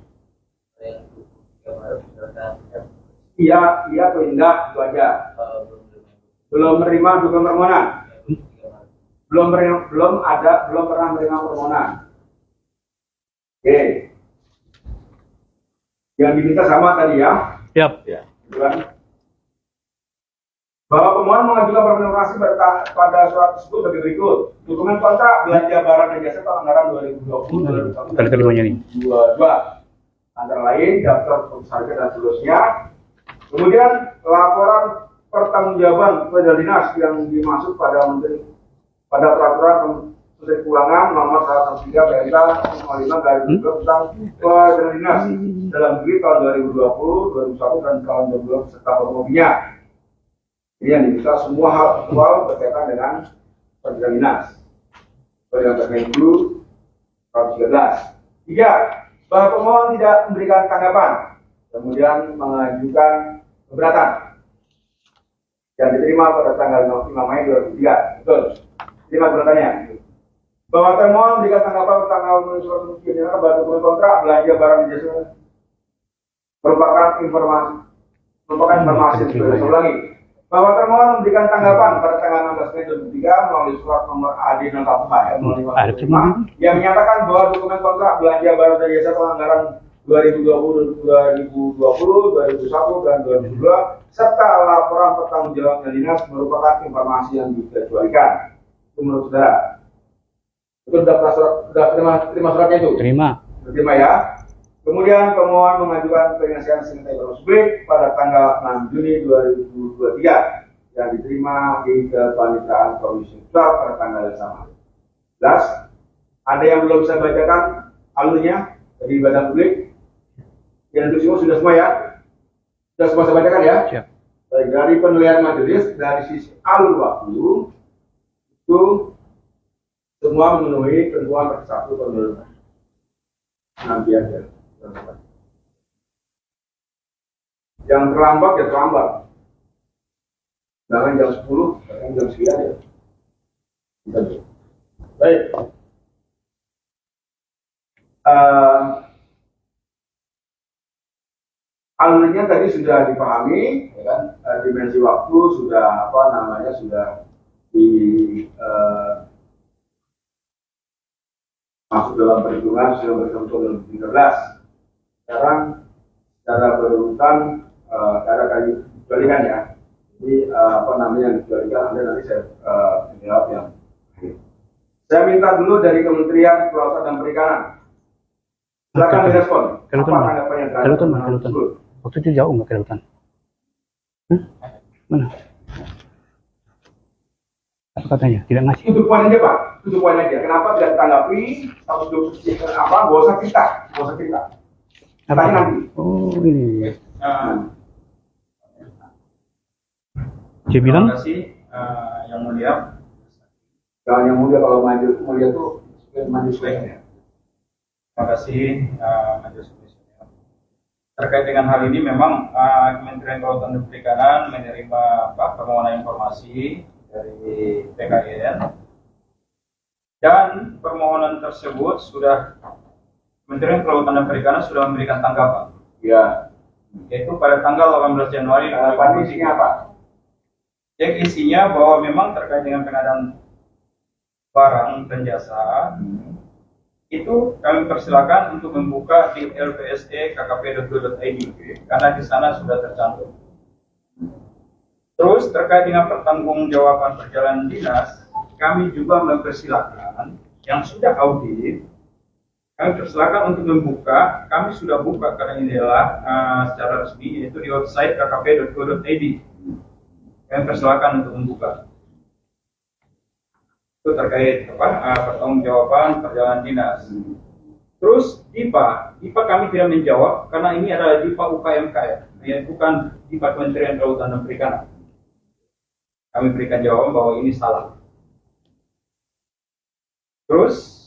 Speaker 2: Iya atau enggak, itu aja. Belum menerima dukungan permohonan. Belum pernah menerima permohonan. Oke. Yang diminta sama tadi ya.
Speaker 4: Siap.
Speaker 2: Gitu kan? Bahwa pemohon mengajukan permohonan informasi pada surat tersebut sebagai berikut: dokumen kontrak belanja barang dan jasa tahun anggaran 2020
Speaker 4: Kali kelimanya nih.
Speaker 2: 2022, antara lain daftar harga dan seterusnya. Kemudian laporan pertanggungjawaban kepada dinas yang dimaksud pada peraturan Menteri Keuangan nomor 103 PMK 55 garis tentang kepada dinas dalam negeri tahun 2020, 2021 dan tahun 2020 serta promobinya. Ini yang diminta semua hal berkaitan dengan perjalanan dinas. Perjalanan Minggu 113. 3. Bahwa pemohon tidak memberikan tanggapan, kemudian mengajukan keberatan yang diterima pada tanggal 5 Mei 2003. Betul. Terima keberatannya. Bahwa termohon memberikan tanggapan tanggal surat buktinya bahwa dokumen kontrak belanja barang dan jasa merupakan informasi yang ulangi. Bahwa termohon memberikan tanggapan pada tanggal 16 Mei 2003 melalui surat nomor AD 04 yang menyatakan bahwa dokumen kontrak belanja barang dan jasa anggaran 2020, 2021 dan 2022 serta laporan pertanggungjawaban dinas merupakan informasi yang dikecualikan. Itu menurut saudara. Itu sudah terima suratnya itu? Terima ya. Kemudian pemohon mengajukan penyelesaian sengketa tersebut pada tanggal 6 Juni 2023 yang diterima di kepanitiaan Komisi Besar pada tanggal yang sama. Jelas? Ada yang belum saya bacakan alurnya di badan publik? Yang itu sudah semua ya? Sudah semua saya bacakan ya?
Speaker 4: Siap.
Speaker 2: Baik, dari penilaian majelis dari sisi alur waktu itu semua memenuhi ketentuan satu penelitian. Nanti aja. Yang terlambat ya terlambat. Jangan jam 10, jangan jam 9 ya. Baik. Alurnya tadi sudah dipahami, ya kan? Dimensi waktu sudah sudah masuk dalam perhitungan sudah berkenaan dengan 13. Sekarang secara berurutan cara kali dikecualikan ya. Jadi yang dikecualikan nanti saya jawab yang akhir. Saya minta dulu dari Kementerian Kelautan dan Perikanan. Silakan direspon. Apa tanggapannya terhadap tersebut?
Speaker 4: Waktu itu jauh nggak kelihatan? Mana? Apa katanya? Tidak ngasih.
Speaker 2: Tutup poin aja Pak. Tutup poin aja. Kenapa tidak ditanggapi? Gak usah cerita.
Speaker 4: Apa?
Speaker 2: Tanya nanti.
Speaker 4: Oh ini. Dia bilang.
Speaker 6: Terima kasih yang mulia.
Speaker 2: Kalau yang mulia kalau mulia tuh maju sebaiknya.
Speaker 6: Terima kasih Majelis Komisioner. Terkait dengan hal ini memang Kementerian Kelautan dan Perikanan menerima permohonan informasi dari PKN dan permohonan tersebut sudah Kementerian Kelautan dan Perikanan sudah memberikan tanggapan.
Speaker 2: Ya.
Speaker 6: Yaitu pada tanggal 18 Januari.
Speaker 2: Tanggapan isinya apa?
Speaker 6: Yang isinya bahwa memang terkait dengan pengadaan barang dan jasa itu kami persilakan untuk membuka di lpse.kkp.go.id karena di sana sudah tercantum. Terus terkait dengan pertanggungjawaban perjalanan dinas, kami juga mempersilakan yang sudah audit, kami persilakan untuk membuka. Kami sudah buka karena ini adalah secara resmi yaitu di website kkp.go.id. Kami persilakan untuk membuka. Itu terkait pertanggungjawaban perjalanan dinas. Terus DIPA kami tidak menjawab karena ini adalah DIPA UKMK ya, bukan DIPA Kementerian Kelautan dan Perikanan. Kami berikan jawaban bahwa ini salah. Terus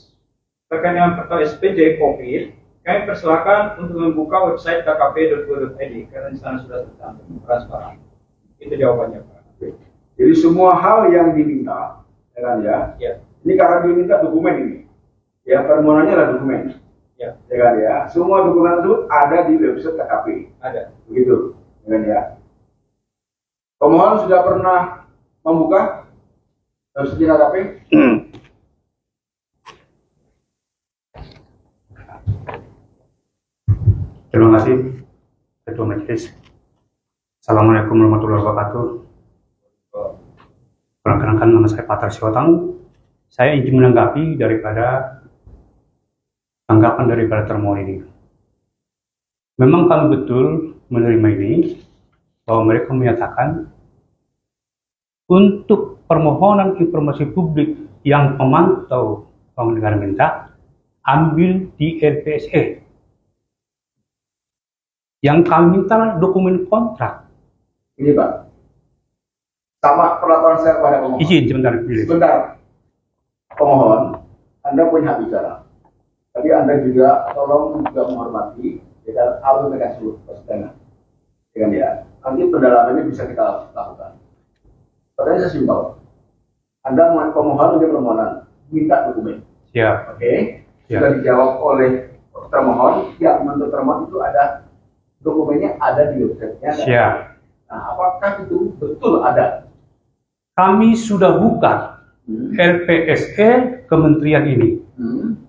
Speaker 6: terkait dengan perkara SPJ COVID, kami persilakan untuk membuka website kkp.go.id karena di sana sudah tercantum transparan. Itu jawabannya Pak.
Speaker 2: Jadi semua hal yang diminta, ya kan ya?
Speaker 6: Ya.
Speaker 2: Ini karena diminta dokumen ini, ya permohonannya adalah dokumen,
Speaker 6: Ya.
Speaker 2: ya kan ya? Semua dokumen itu ada di website KKP,
Speaker 6: Ada.
Speaker 2: begitu, ya kan ya? Pemohon sudah pernah membuka sejenak KP.
Speaker 4: Terima kasih Ketua Majelis. Assalamualaikum warahmatullahi wabarakatuh. Perkenalkan, nama saya Patar Siwatang. Saya ingin menanggapi daripada tanggapan daripada termohon ini. Memang kami betul menerima ini, bahwa mereka menyatakan untuk permohonan informasi publik yang pemantau bank negara minta, ambil di LPSE. Yang kami minta dokumen kontrak.
Speaker 2: Ini Pak, sama perlakuan saya kepada pemohon.
Speaker 4: Izin sebentar, pilih.
Speaker 2: Sebentar, pemohon, Anda punya hak bicara. Tapi Anda juga tolong juga menghormati dengan alur mekanisme persidangan. Dengan ya, nanti pendalamannya bisa kita lakukan. Pertanyaan saya simpel. Anda pemohon untuk permohonan minta dokumen.
Speaker 4: Siap.
Speaker 2: Oke,
Speaker 4: Ya.
Speaker 2: sudah dijawab oleh termohon. Ya, menurut termohon itu ada dokumennya, ada di websitenya.
Speaker 4: Siap.
Speaker 2: Nah, apakah itu betul ada?
Speaker 4: Kami sudah buka LPSE Kementerian ini.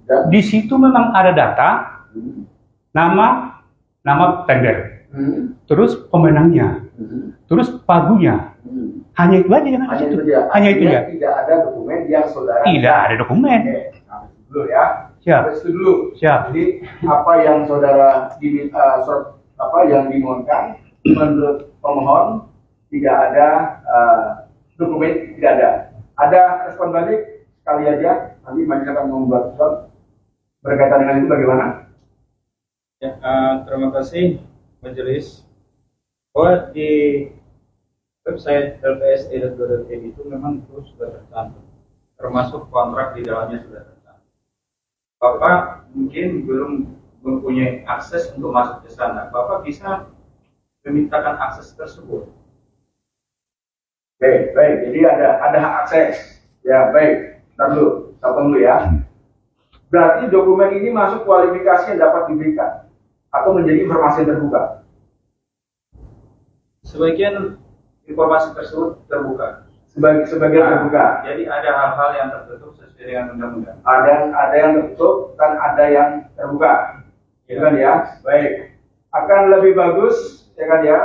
Speaker 2: Dan,
Speaker 4: Di situ memang ada data, nama tender, terus pemenangnya, terus pagunya. Hanya itu aja yang ada di
Speaker 2: hanya
Speaker 4: situ.
Speaker 2: itu dia.
Speaker 4: Hanya itu
Speaker 2: Artinya
Speaker 4: ya.
Speaker 2: Tidak ada dokumen yang saudara.
Speaker 4: Tidak ada dokumen.
Speaker 2: Oke, sampai situ dulu ya.
Speaker 4: Siap.
Speaker 2: Sampai situ dulu.
Speaker 4: Siap.
Speaker 2: Jadi apa yang saudara apa yang dimohonkan menurut pemohon tidak ada dokumen, tidak ada. Ada respon balik sekali aja. Nanti majelis akan membuat respon berkaitan dengan itu bagaimana?
Speaker 6: Ya, terima kasih Majelis. Bahwa di website lpse.go.id itu memang itu sudah tercantum, termasuk kontrak di dalamnya sudah tercantum. Bapak mungkin belum mempunyai akses untuk masuk ke sana. Bapak bisa memintakan akses tersebut.
Speaker 2: Baik. Jadi ada hak akses. Ya, baik. Ntar dulu, sabar dulu ya. Berarti dokumen ini masuk kualifikasi yang dapat diberikan atau menjadi informasi yang terbuka.
Speaker 6: Sebagian informasi tersebut terbuka.
Speaker 2: Sebagian terbuka.
Speaker 6: Jadi ada hal-hal yang tertutup sesuai dengan undang-undang.
Speaker 2: Ada yang tertutup dan ada yang terbuka. Ya kan ya? Baik. Akan lebih bagus, ya kan ya?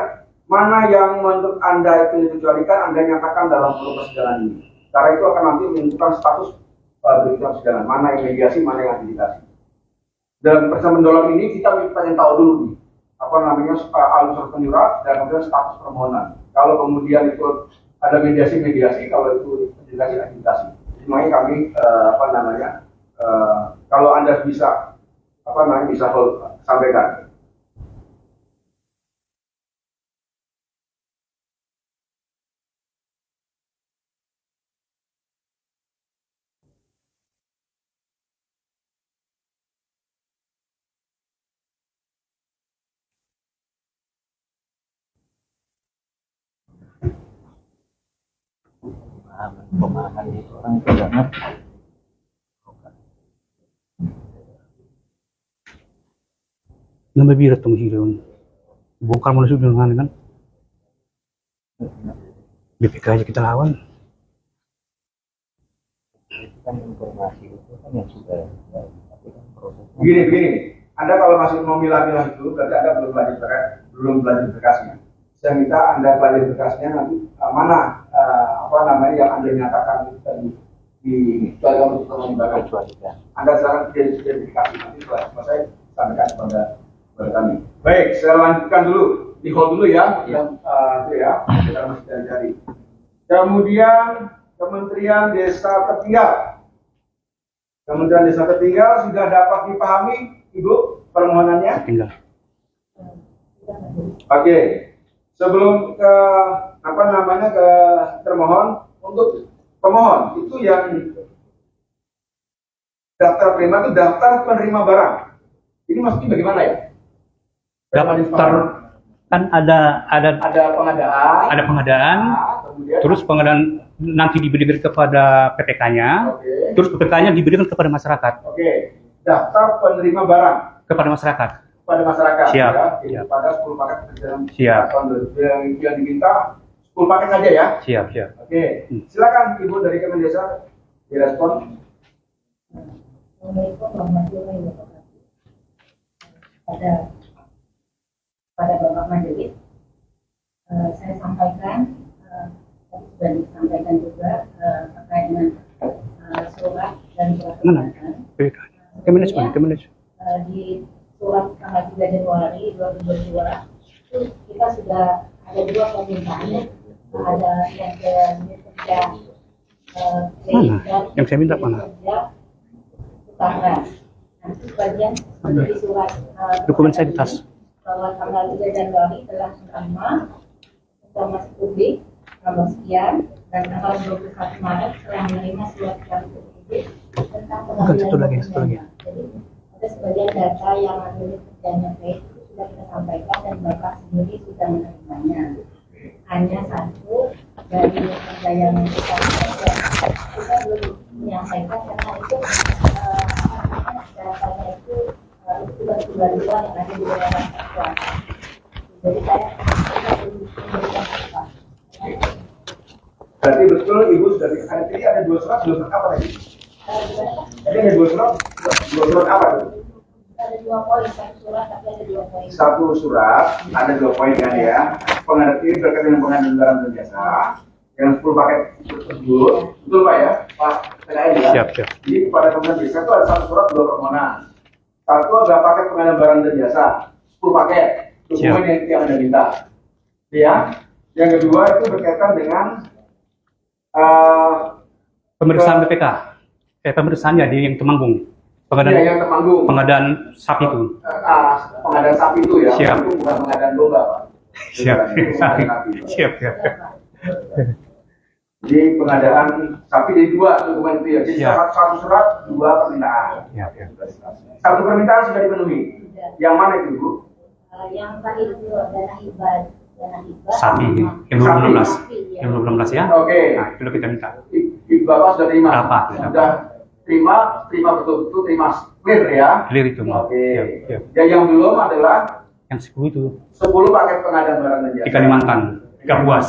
Speaker 2: Mana yang menurut Anda itu dikecualikan, Anda nyatakan dalam proses persidangan ini. Karena itu akan nanti menentukan status berikutnya persidangan. Mana yang mediasi, mana yang administrasi. Dalam persidangan mendalam ini kita ingin tahu dulu nih, apa namanya alur surat penyurat dan kemudian status permohonan. Kalau kemudian itu ada mediasi, kalau itu administrasi. Semuanya kami kalau Anda bisa sampaikan.
Speaker 3: Pemahaman itu orang itu nggak ngerti.
Speaker 4: Nama birat tong hidup. Bongkar manusia dengan kan. BPK aja kita lawan.
Speaker 3: Itu kan informasi itu kan yang sudah tapi kan prosesnya.
Speaker 2: Begini. Anda kalau masih mau milah-milah itu, berarti Anda belum belajar berkasnya. Saya minta Anda belajar berkasnya nanti mana yang Anda nyatakan itu tadi di dalam lembaga kecualikan. Anda silakan identifikasi nanti setelah selesai sampaikan kepada kami. Baik, saya lanjutkan dulu, di hold dulu ya, yang itu ya, kita masih cari. Kemudian Kementerian Desa Tertinggal. Kementerian Desa Tertinggal sudah dapat dipahami, Ibu, permohonannya?
Speaker 4: Tinggal.
Speaker 2: Oke. Sebelum ke ke termohon, untuk pemohon itu yang daftar penerima itu daftar penerima barang. Ini maksudnya bagaimana ya?
Speaker 4: Daftar kan ada pengadaan,
Speaker 2: kemudian,
Speaker 4: terus pengadaan nanti diberikan kepada PPK-nya,
Speaker 2: oke.
Speaker 4: terus PPK-nya diberikan kepada masyarakat.
Speaker 2: Oke, daftar penerima barang
Speaker 4: Kepada masyarakat.
Speaker 2: pada masyarakat.
Speaker 4: Siap,
Speaker 2: Ya,
Speaker 4: siap.
Speaker 2: pada 10 paket dalam
Speaker 4: Siap.
Speaker 2: tahun yang diminta full paket saja ya.
Speaker 4: Siap, siap.
Speaker 2: Oke, silakan Ibu dari Kemendesa direspon.
Speaker 5: Assalamualaikum warahmatullahi wabarakatuh. Pada Bapak Majelis, saya sampaikan, tadi sudah disampaikan juga terkait dengan surat dan surat keterangan.
Speaker 4: Kementerian.
Speaker 5: Di surat tanggal 3 Januari 2022 itu kita sudah ada dua permintaan, ada yang kerja
Speaker 4: Yang saya minta mana?
Speaker 5: utara. Nanti bagian di surat
Speaker 4: Dokumen saya di tas.
Speaker 5: bahwa tanggal 3 Januari telah menerima informasi publik nomor sekian dan tanggal 21 Maret telah menerima surat yang publik tentang
Speaker 4: Satu lagi.
Speaker 5: Jadi ada sebagian data yang menurut kerjanya baik itu sudah kita sampaikan dan Bapak sendiri sudah menerimanya. Hanya satu dari kerja yang kita belum menyampaikan karena itu datanya itu tugas-tugas yang ada di daerah Papua. Jadi saya belum memberikan apa.
Speaker 2: Berarti betul Ibu sudah tadi ada dua surat apa tadi? Tadi ada dua surat apa itu?
Speaker 5: Ada 2 poin, satu surat tapi ada 2 poin.
Speaker 2: Satu surat ada 2 poin kan ya. Pengadaan berkaitan dengan pengadaan barang dan jasa yang 10 paket tersebut, betul Pak ya? Pak PKN ya.
Speaker 4: Siap.
Speaker 2: Jadi kepada pengadaan desa itu ada satu surat 2 permohonan. Satu adalah paket pengadaan barang dan jasa 10 paket dokumen yang Anda minta. Ya. Yang kedua itu berkaitan dengan
Speaker 4: Pemeriksaan BPK. Pemeriksaan jadi yang Temanggung.
Speaker 2: yang Temanggung.
Speaker 4: Pengadaan sapi itu.
Speaker 2: Pengadaan sapi itu ya.
Speaker 4: Siap.
Speaker 2: Itu bukan pengadaan domba, Pak.
Speaker 4: Siap. Siap.
Speaker 2: Jadi pengadaan sapi jadi 2 dokumen itu ya. Jadi satu surat 2 permintaan.
Speaker 4: Siap.
Speaker 2: Satu permintaan sudah dipenuhi. Yang mana itu, Bu?
Speaker 5: Yang tadi itu dana hibah
Speaker 4: Sapi yang 2016. Yang 2016 ya.
Speaker 2: Oke.
Speaker 4: Nah, itu kita minta.
Speaker 2: Ibu Bapak sudah terima.
Speaker 4: Berapa?
Speaker 2: Sudah terima betul-betul terima clear ya.
Speaker 4: Clear itu.
Speaker 2: Oke.
Speaker 4: Siap.
Speaker 2: Dan yang belum adalah
Speaker 4: Yang 10 itu
Speaker 2: 10 paket pengadaan barang dan jasa.
Speaker 4: di Kalimantan. Kapuas.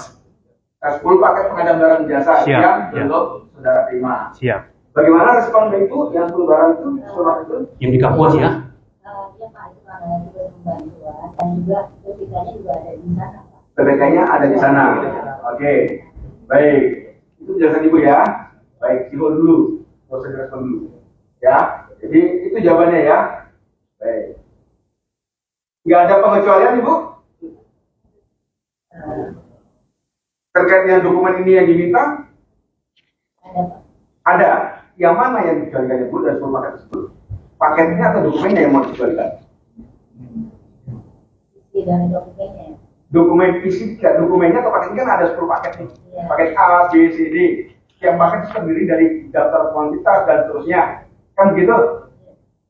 Speaker 2: Nah, 10 paket pengadaan barang dan jasa
Speaker 4: Siap,
Speaker 2: yang
Speaker 4: siap.
Speaker 2: belum saudara terima.
Speaker 4: Siap.
Speaker 2: Bagaimana respon dari Ibu yang 10 barang itu surat itu?
Speaker 4: Yang di Kapuas ya.
Speaker 5: Iya Pak, itu karena juga pembantuan dan juga PPK-nya juga ada di sana Pak.
Speaker 2: PPK-nya ada di sana. Oke. Baik. Itu penjelasan Ibu ya. Baik, Ibu dulu. Nggak usah direspon dulu. Ya. Jadi itu jawabannya ya. Baik. Nggak ada pengecualian Ibu? Terkait dengan dokumen ini yang diminta?
Speaker 5: Ada Pak.
Speaker 2: Ada. Yang mana yang dikecualikan Ibu dari 10 paket tersebut? Paketnya atau dokumennya yang mau dikecualikan?
Speaker 5: Di dalam dokumennya.
Speaker 2: Dokumen isi dokumennya atau paketnya kan ada 10 paket nih.
Speaker 5: Iya.
Speaker 2: Paket A, B, C, D. Yang paket itu terdiri dari daftar kuantitas dan seterusnya. Kan begitu?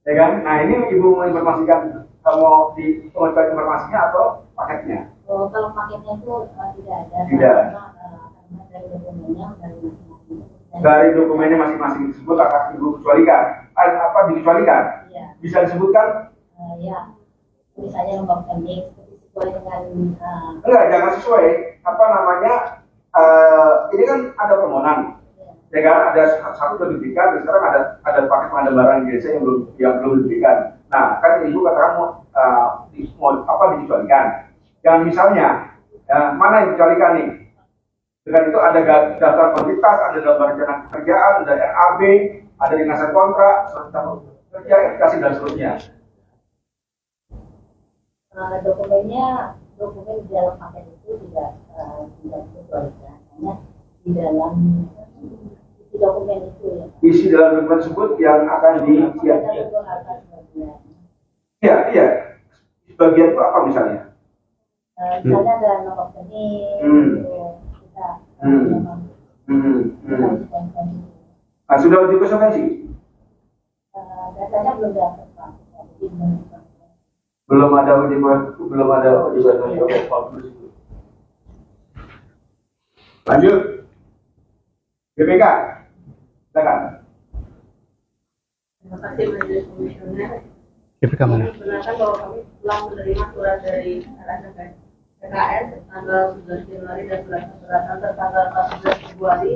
Speaker 2: Ya kan? Nah ini Ibu mau informasikan mau di pengecualian informasinya atau paketnya?
Speaker 5: Oh, kalau paketnya itu tidak ada.
Speaker 2: Tidak.
Speaker 5: Karena dari dokumennya dari masing-masing.
Speaker 2: Dari dokumennya masing-masing tersebut akan Ibu kecualikan. Apa dikecualikan?
Speaker 5: Iya.
Speaker 2: Bisa disebutkan?
Speaker 5: Ya. Misalnya nomor pendek sesuai dengan
Speaker 2: Enggak, jangan sesuai. Apa namanya? Ini kan ada permohonan. Ya kan? Ada satu sudah diberikan, dan sekarang ada paket pengadaan barang jasa yang belum diberikan. Nah, kan Ibu katakan mau dikecualikan. Yang misalnya, mana yang dikecualikan nih? Dengan itu ada daftar kuantitas, ada daftar rencana pekerjaan, ada RAB, ada ringkasan kontrak, serta kerja, aplikasi dan seterusnya.
Speaker 5: dokumen di dalam paket itu tidak dikecualikan. Hanya di dalam isi dokumen itu ya.
Speaker 2: Isi dalam dokumen tersebut yang akan Iya. Sebagian itu apa misalnya?
Speaker 5: Misalnya ada nomor rekening, kita
Speaker 2: Nah, sudah uji konsekuensi?
Speaker 5: datanya belum dapat Pak.
Speaker 2: Belum ada uji konsekuensi. Oke, Pak. Lanjut. BPK. Silakan.
Speaker 7: Terima kasih Majelis Komisioner.
Speaker 4: BPK mana?
Speaker 7: Benarkan bahwa kami telah menerima surat dari LSFS
Speaker 5: PKN tanggal 11 Januari dan surat keberatan tertanggal 14 Februari.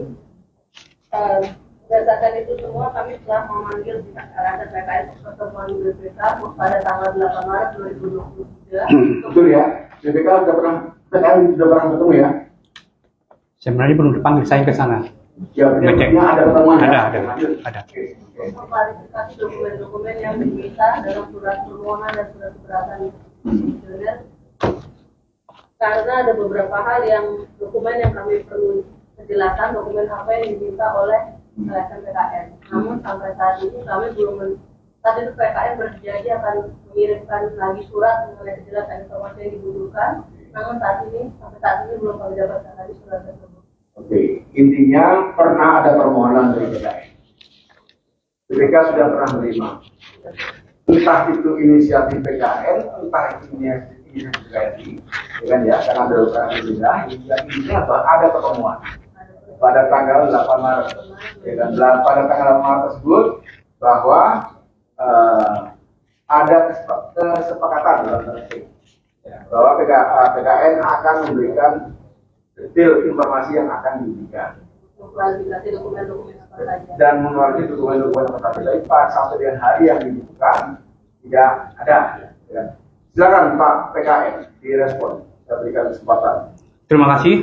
Speaker 5: Berdasarkan itu semua, kami telah memanggil pihak LSM PKN untuk pertemuan BPK pada tanggal 8 Maret 2023.
Speaker 2: Betul ya, BPK sudah pernah, PKN sudah pernah ketemu ya?
Speaker 4: Sebenarnya belum dipanggil saya ke sana.
Speaker 2: Ya, berarti ada pertemuan ya?
Speaker 4: Ada.
Speaker 5: Mengklarifikasi dokumen-dokumen yang diminta dalam surat permohonan dan surat keberatan komisioner, karena ada beberapa hal yang dokumen yang kami perlu penjelasan dokumen apa yang diminta oleh LSM PKN. Namun sampai saat ini kami belum saat itu PKN berjanji akan mengirimkan lagi surat mengenai kejelasan informasi yang dibutuhkan. Namun sampai saat ini belum kami dapatkan lagi surat tersebut.
Speaker 2: Oke, intinya pernah ada permohonan dari PKN. BPK sudah pernah menerima. Entah itu inisiatif PKN, entah itu inisiatif PKN, ya kan ya, karena ada beberapa berbeda. Intinya apa? Ada pertemuan pada tanggal 8 Maret. Ya kan? Pada tanggal 8 Maret tersebut bahwa ada kesepakatan dalam tanda petik, bahwa PKN akan memberikan detail informasi yang akan diberikan
Speaker 5: Mengklarifikasi dokumen-dokumen apa saja.
Speaker 2: dan mengeluarkan dokumen-dokumen apa saja. Tapi sampai dengan hari yang dibutuhkan tidak ada. Ya. Silakan Pak PKN direspon. Saya berikan kesempatan.
Speaker 4: Terima kasih.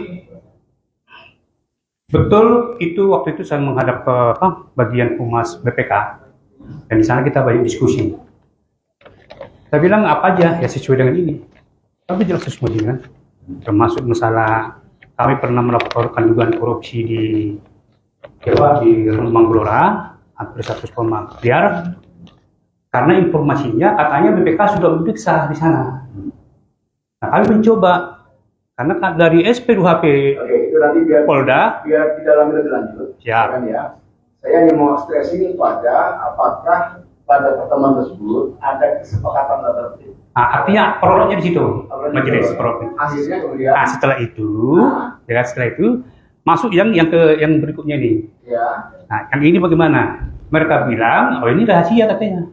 Speaker 4: Betul, itu waktu itu saya menghadap ke bagian humas BPK dan di sana kita banyak diskusi. Saya bilang apa aja ya sesuai dengan ini. Tapi jelas semuanya kan, termasuk masalah kami pernah melaporkan dugaan korupsi di Rembang Blora hampir 100 miliar karena informasinya katanya BPK sudah memeriksa di sana. Nah, kami mencoba karena dari SP2HP
Speaker 2: Oke, itu nanti biar
Speaker 4: Polda
Speaker 2: di dalam lebih lanjut.
Speaker 4: Siap.
Speaker 2: Kan ya. Saya hanya mau stressing pada apakah pada pertemuan tersebut ada kesepakatan antara
Speaker 4: artinya prolognya di situ majelis prolog.
Speaker 2: Akhirnya kemudian
Speaker 4: Setelah itu masuk yang berikutnya ini.
Speaker 2: ya.
Speaker 4: Nah, yang ini bagaimana? Mereka bilang, oh ini rahasia katanya.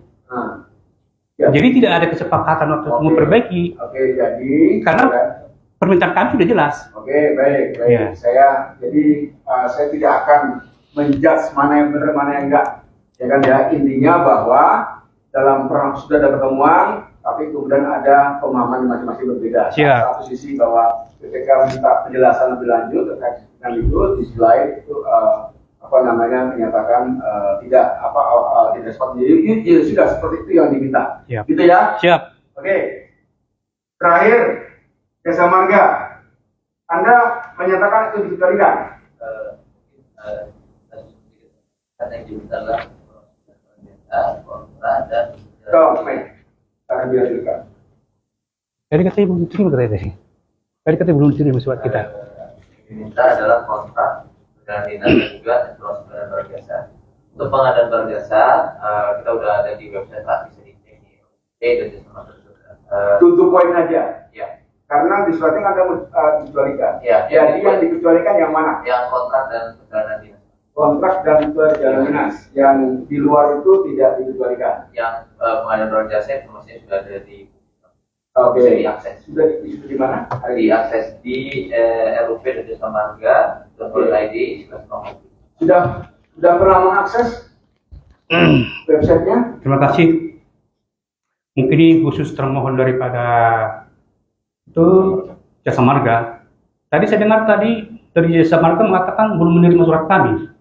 Speaker 2: Ya.
Speaker 4: Jadi tidak ada kesepakatan untuk memperbaiki.
Speaker 2: Oke, jadi
Speaker 4: Karena permintaan kami sudah jelas.
Speaker 2: Oke, baik.
Speaker 4: Ya.
Speaker 2: Saya tidak akan menjudge mana yang benar, mana yang enggak. Ya kan ya, intinya bahwa dalam sudah ada pertemuan, tapi kemudian ada pemahaman masing-masing berbeda.
Speaker 4: Siap.
Speaker 2: Satu sisi bahwa ketika minta penjelasan lebih lanjut terkait dengan itu, di sisi lain itu menyatakan tidak seperti itu. Ya, sudah seperti itu yang diminta.
Speaker 4: Siap.
Speaker 2: Gitu ya.
Speaker 4: Siap.
Speaker 2: Oke. Terakhir, Jasa Marga, Anda menyatakan itu dikecualikan.
Speaker 7: Karena yang diminta adalah kontra dan
Speaker 2: Akan dihasilkan.
Speaker 4: Tadi katanya belum diterima katanya. Tadi katanya belum diterima surat kita.
Speaker 7: diminta adalah kontrak dengan dinas dan juga eselon pengadaan barang jasa. Untuk pengadaan barang jasa, kita udah ada di website lah, bisa dicek di dan jasa marga juga.
Speaker 2: Tutup poin aja.
Speaker 7: Ya,
Speaker 2: Karena di suratnya Anda dikecualikan.
Speaker 7: Ya.
Speaker 2: Jadi yang dikecualikan yang mana?
Speaker 7: yang kontrak dan pengadaan dinas.
Speaker 2: Kontrak dan perjalanan dinas. Yang di luar itu tidak dikecualikan.
Speaker 7: Yang pengadaan barang jasa informasinya sudah ada di
Speaker 2: Oke.
Speaker 7: bisa diakses.
Speaker 2: Sudah di mana?
Speaker 7: Diakses di RUP dan jasa marga .id
Speaker 2: Sudah pernah mengakses websitenya?
Speaker 4: Terima kasih. Mungkin ini khusus termohon daripada itu Jasa Marga. Tadi saya dengar dari Jasa Marga mengatakan belum menerima surat kami.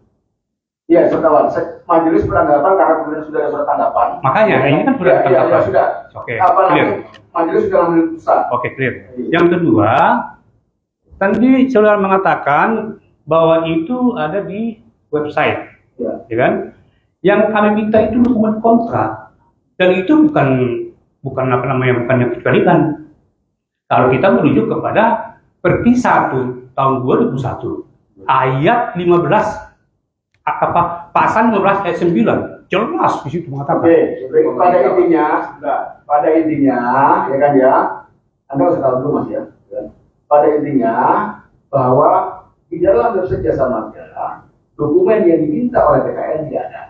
Speaker 2: Iya, surat majelis beranggapan karena kemudian sudah ada surat tanggapan.
Speaker 4: Makanya ini kan sudah
Speaker 2: Ya,
Speaker 4: tanggapan.
Speaker 2: sudah.
Speaker 4: Oke,
Speaker 2: Apa
Speaker 4: clear.
Speaker 2: namanya? Majelis sudah mengambil keputusan.
Speaker 4: Oke, clear. Yang kedua, tadi saudara mengatakan bahwa itu ada di website,
Speaker 2: Ya.
Speaker 4: ya kan? Yang kami minta itu dokumen kontrak, dan itu bukan apa namanya, bukan yang dikecualikan. Kalau kita merujuk kepada Perti 1 tahun 2001 ayat 15 pasal 15 ayat 9 jelas di situ mengatakan.
Speaker 2: Oke, pada intinya, ya kan ya, Anda harus tahu dulu Mas ya. Pada intinya bahwa di dalam website Jasa Marga dokumen yang diminta oleh PKN tidak ada.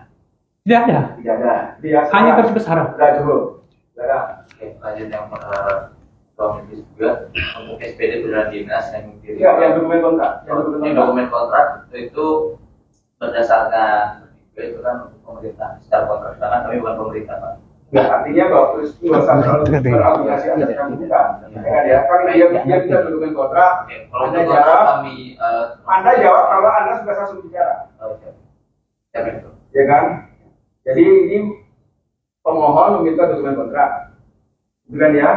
Speaker 4: Tidak ada.
Speaker 2: Tidak ada.
Speaker 4: Hanya garis besar.
Speaker 2: Sudah cukup. Sudah.
Speaker 7: Oke, lanjut yang suami istri juga untuk SPD perjalanan dinas yang
Speaker 2: Ya, yang dokumen kontrak.
Speaker 7: yang dokumen kontrak itu berdasarkan itu kan untuk pemerintah secara kontrak, karena kami bukan pemerintah Pak.
Speaker 2: Ya, artinya bahwa peristiwa beraplikasi atas kami bukan. Ya, kan dia bisa dokumen kontrak.
Speaker 7: Oke, kalau
Speaker 2: Anda
Speaker 7: untuk kontrak
Speaker 2: jawab,
Speaker 7: kami
Speaker 2: Anda jawab kalau Anda sudah langsung bicara,
Speaker 7: oke. Siapa itu?
Speaker 2: ya kan? Jadi ini pemohon meminta dokumen kontrak, bukan ya?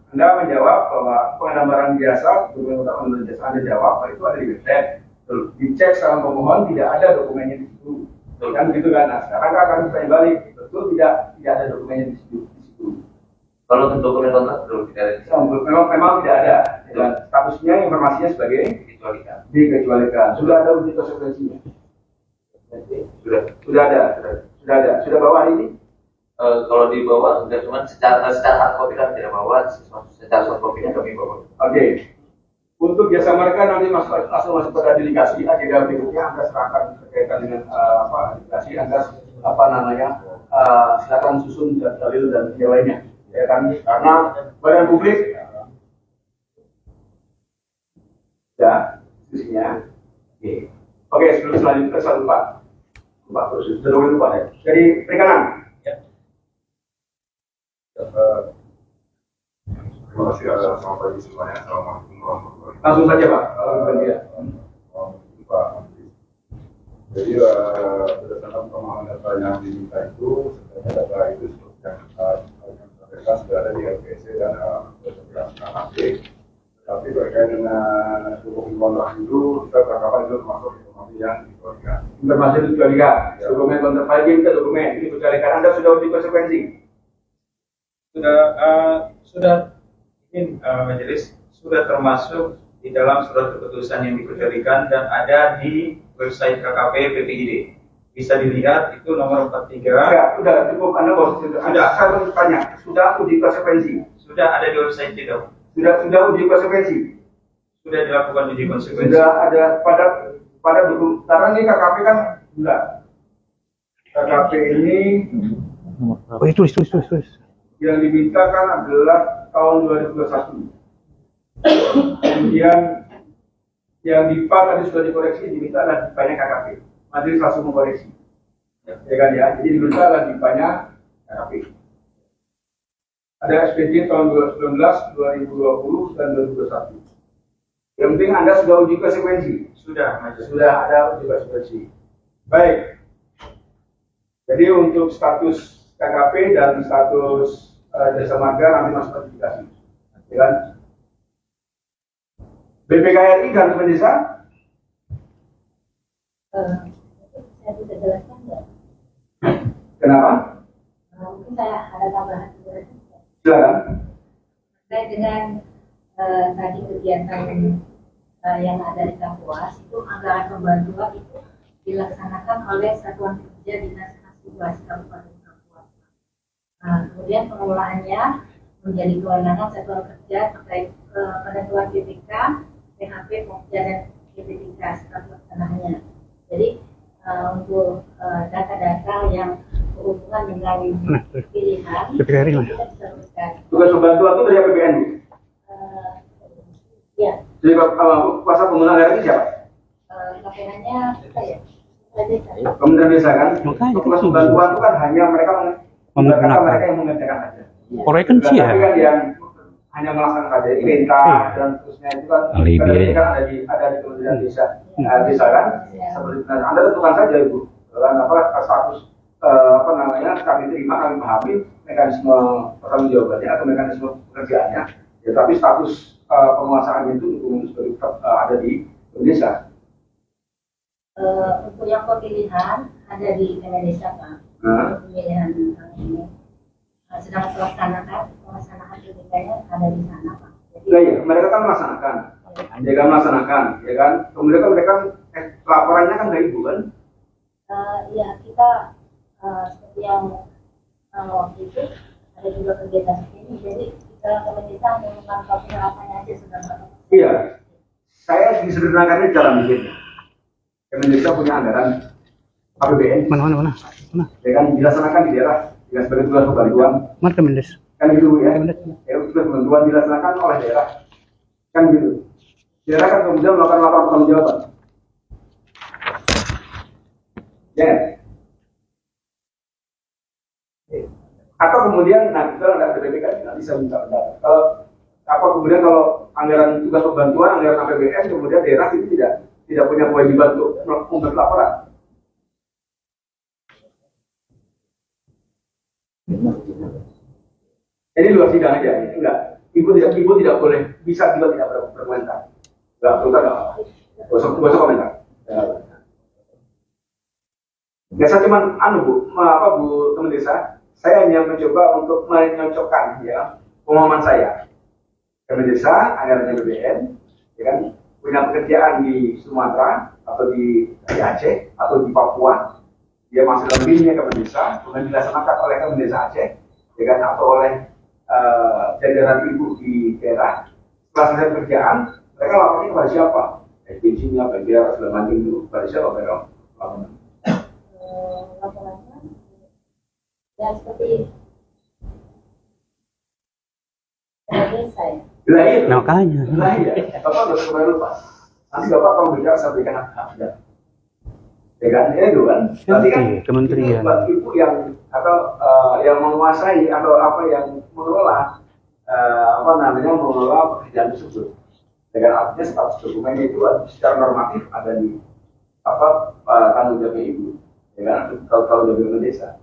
Speaker 2: Anda menjawab bahwa pengadaan barang jasa, dokumen kontrak pengadaan jasa Anda jawab, bahwa itu ada di website. Dicek sama pemohon tidak ada dokumennya di situ. Kan begitu kan? Nah, sekarang akan bertanya balik, betul tidak ada dokumennya di situ.
Speaker 7: Kalau untuk dokumen kontrak belum tidak ada.
Speaker 2: Memang tidak ada. Dan statusnya informasinya sebagai dikecualikan. Sudah ada uji konsekuensinya. Sudah ada. Sudah bawa hari ini?
Speaker 7: Kalau dibawa sudah, cuma secara hard copy kami tidak bawa, secara soft copy kami bawa.
Speaker 2: Oke. Untuk jasa marga nanti langsung masuk pada delegasi. Agenda berikutnya Anda serahkan berkaitan dengan delegasi. Anda silakan susun dalil dan yang lainnya. Ya kan? Karena badan publik ya diskusinya. Oke, sebelum selanjutnya saya lupa terus. Lupa ya. Jadi perikanan.
Speaker 8: Terima kasih, selamat pagi semuanya. Assalamualaikum warahmatullahi wabarakatuh.
Speaker 2: Langsung saja Pak.
Speaker 8: Pak Menteri. Jadi berdasarkan permohonan data yang diminta itu, sebenarnya data itu yang sampaikan sudah ada di LPC dan beberapa KHP. Tapi berkait dengan dokumen kontrak itu, kita beranggapan itu termasuk informasi yang dikeluarkan.
Speaker 2: Informasi dikecualikan. Dokumen kontrak lagi kita dokumen ini dikecualikan. Anda sudah uji konsekuensi.
Speaker 6: Sudah ini majelis sudah termasuk di dalam surat keputusan yang dikecualikan dan ada di website KKP PPID. Bisa dilihat itu nomor 43.
Speaker 2: Sudah cukup. Anda bos sudah. Saya mau tanya, sudah uji konsekuensi?
Speaker 6: Sudah ada di website itu.
Speaker 2: Sudah uji konsekuensi?
Speaker 6: Sudah dilakukan uji konsekuensi.
Speaker 2: Sudah ada pada dokumen. Karena ini KKP kan enggak. KKP ini
Speaker 3: tulis.
Speaker 2: yang diminta kan adalah tahun 2021. Kemudian yang DIPA tadi sudah dikoreksi, diminta adalah DIPA-nya KKP. Majelis langsung mengkoreksi. Ya kan ya, jadi diminta adalah DIPA-nya KKP. Ada SPJ tahun 2019, 2020, dan 2021. Yang penting Anda sudah uji konsekuensi.
Speaker 6: Sudah
Speaker 2: Sudah ada uji konsekuensi. Baik. Jadi untuk status KKP dan status jasa marga nanti masuk notifikasi, ya kan? BPKRI dan Desa?
Speaker 5: Saya tidak jelaskan ya.
Speaker 2: Kenapa?
Speaker 5: Mungkin saya ada tambahan.
Speaker 2: Silakan.
Speaker 5: Terkait dengan tadi kegiatan yang ada di Kapuas itu anggaran pembantuan itu dilaksanakan oleh Satuan Kerja Dinas Aspirasi Kabupaten Kapuas. Kemudian pengelolaannya menjadi kewenangan Satuan Kerja terkait penentuan PPK, PHP, Pokja dan PPK serta pelaksanaannya. Jadi untuk data-data yang berhubungan dengan pilihan kita bisa teruskan.
Speaker 2: Tugas pembantuan itu dari APBN.
Speaker 5: Ya.
Speaker 2: Jadi kuasa pengguna anggaran ini siapa?
Speaker 5: KPH-nya saya.
Speaker 2: Kementerian Desa kan?
Speaker 3: Makanya
Speaker 2: Tugas
Speaker 3: itu.
Speaker 2: pembantuan itu kan hanya mereka mereka yang mengerjakan saja.
Speaker 3: Proyek kan sih ya.
Speaker 2: Tapi kan yang hanya melaksanakan saja perintah dan terusnya itu kan
Speaker 3: Alibi
Speaker 2: kadang-kadang
Speaker 3: ya.
Speaker 2: kan ada di Kementerian Desa. Desa kan? Seperti itu. Anda tentukan saja Ibu. Kan status kami terima, kami pahami mekanisme pertanggungjawabannya atau mekanisme pekerjaannya. Ya, tapi status penguasaannya itu sebagai ada di Indonesia.
Speaker 5: Untuk yang pemilihan ada di Indonesia Pak. Pemilihan ini. Sedang pelaksanaan PPK-nya ada di sana Pak. Jadi,
Speaker 2: iya, mereka kan melaksanakan, ya kan. Kemudian kan mereka laporannya kan dari Ibu kan?
Speaker 5: ya kita seperti yang waktu itu ada juga kegiatan seperti ini. Jadi kita pemerintah memantau penerapannya aja sudah berapa.
Speaker 2: Iya, saya disederhanakannya cara mikirnya. Indonesia punya anggaran APBN,
Speaker 3: Mana?
Speaker 2: ya kan dilaksanakan di daerah dengan sebagai tugas pembantuan.
Speaker 3: Mana Kemendes?
Speaker 2: Kan gitu Bu ya. tugas bantuan dilaksanakan oleh daerah, kan gitu. Daerah kan kemudian melakukan laporan pertanggungjawaban. Ya. Atau kemudian, nah kita ada BPK, nggak bisa minta pendapat. Kalau apa kemudian kalau anggaran tugas pembantuan, anggaran APBN, kemudian daerah itu tidak punya kewajiban untuk membuat laporan. Ini luar sidang aja, ini enggak. Ibu tidak boleh, bisa juga tidak berkomentar. Enggak perlu enggak. Gosok komentar. Ya saya cuma Bu teman desa, saya hanya mencoba untuk menyocokkan ya pemahaman saya. Teman desa, anggaran BPN, ya kan, punya pekerjaan di Sumatera atau di Aceh atau di Papua, dia masih dalam dirinya Kemen Desa, kemudian dilaksanakan oleh Kemen Desa Aceh, ya kan, atau oleh jajaran ibu di daerah. Setelah selesai pekerjaan, mereka lapornya kepada siapa? Pensiunnya, bayar segala macam itu kepada siapa mereka laporan?
Speaker 5: Laporannya ya seperti desa ya.
Speaker 2: Lah iya.
Speaker 4: Makanya.
Speaker 2: Lah iya. Bapak nggak usah kembali lupa. Nanti Bapak kalau bicara saya berikan hak ya. Ya kan, itu kan. Berarti kan
Speaker 4: Kementerian.
Speaker 2: buat ibu yang atau yang menguasai atau apa yang mengelola mengelola pekerjaan tersebut. Dengan artinya status dokumennya itu secara normatif ada di tanggung jawab ibu. Ya kan, kalau jadi desa.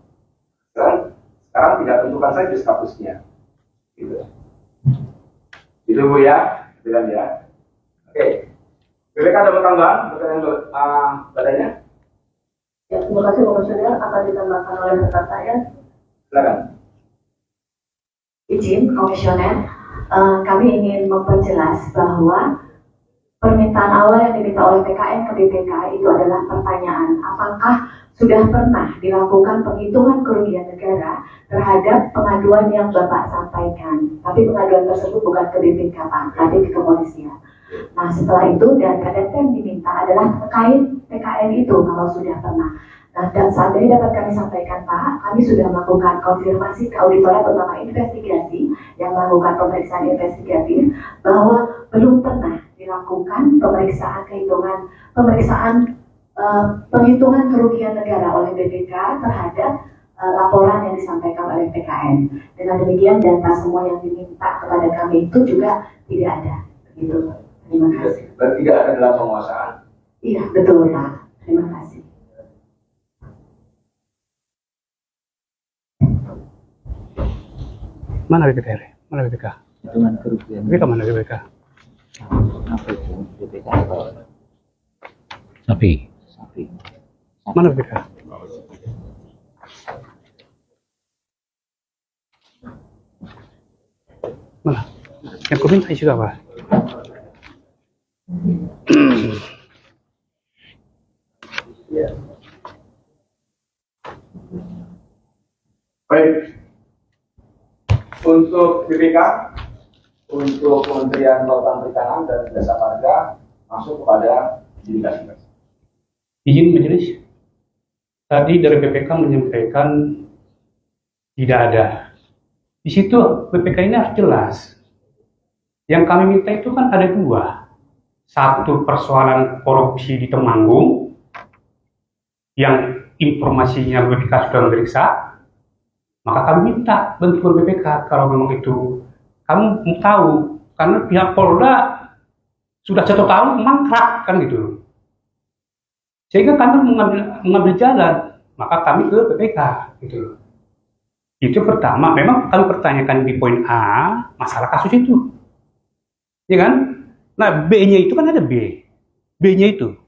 Speaker 2: Sekarang tidak tentukan saja statusnya. Gitu. Itu Bu ya, bilang ya. Oke. BPK ada tambahan badannya?
Speaker 9: Ya, terima kasih Komisioner. Akan ditambahkan oleh rekan saya.
Speaker 2: Silakan.
Speaker 9: Izin Komisioner, kami ingin memperjelas bahwa permintaan awal yang diminta oleh PKN ke BPK itu adalah pertanyaan apakah sudah pernah dilakukan penghitungan kerugian negara terhadap pengaduan yang Bapak sampaikan. Tapi pengaduan tersebut bukan ke BPK Pak, tapi ke kepolisian. Nah setelah itu dan data yang diminta adalah terkait PKN itu kalau sudah pernah. Nah dan saat ini dapat kami sampaikan Pak, kami sudah melakukan konfirmasi ke auditor terutama investigasi yang melakukan pemeriksaan investigatif bahwa belum pernah dilakukan penghitungan kerugian negara oleh BPK terhadap laporan yang disampaikan oleh PKN. Dengan demikian data semua yang diminta kepada kami itu juga tidak ada. Gitu. Terima kasih.
Speaker 2: Berarti tidak ada dalam penguasaan.
Speaker 9: Iya betul Pak. Terima kasih.
Speaker 4: Mana BPK? Mana BPK?
Speaker 10: Hitungan kerugian.
Speaker 4: BPK mana BPK?
Speaker 10: Apa itu BPK kalau
Speaker 3: Sapi.
Speaker 10: sapi?
Speaker 4: Mana BPK? Mana? Yang kau minta isi apa?
Speaker 2: Baik. Untuk BPK, untuk Kementerian Kelautan Perikanan dan Jasa Marga masuk kepada indikasi.
Speaker 4: Izin majelis. Tadi dari BPK menyampaikan tidak ada. Di situ BPK ini harus jelas. Yang kami minta itu kan ada dua. Satu persoalan korupsi di Temanggung yang informasinya BPK sudah memeriksa. Maka kami minta bantuan BPK kalau memang itu kamu tahu karena pihak Polda sudah 1 tahun mangkrak kan gitu. Sehingga kami mengambil jalan, maka kami ke BPK gitu. Itu pertama, memang kami pertanyakan di poin A masalah kasus itu. Ya kan? Nah, B-nya itu kan ada B. B-nya itu.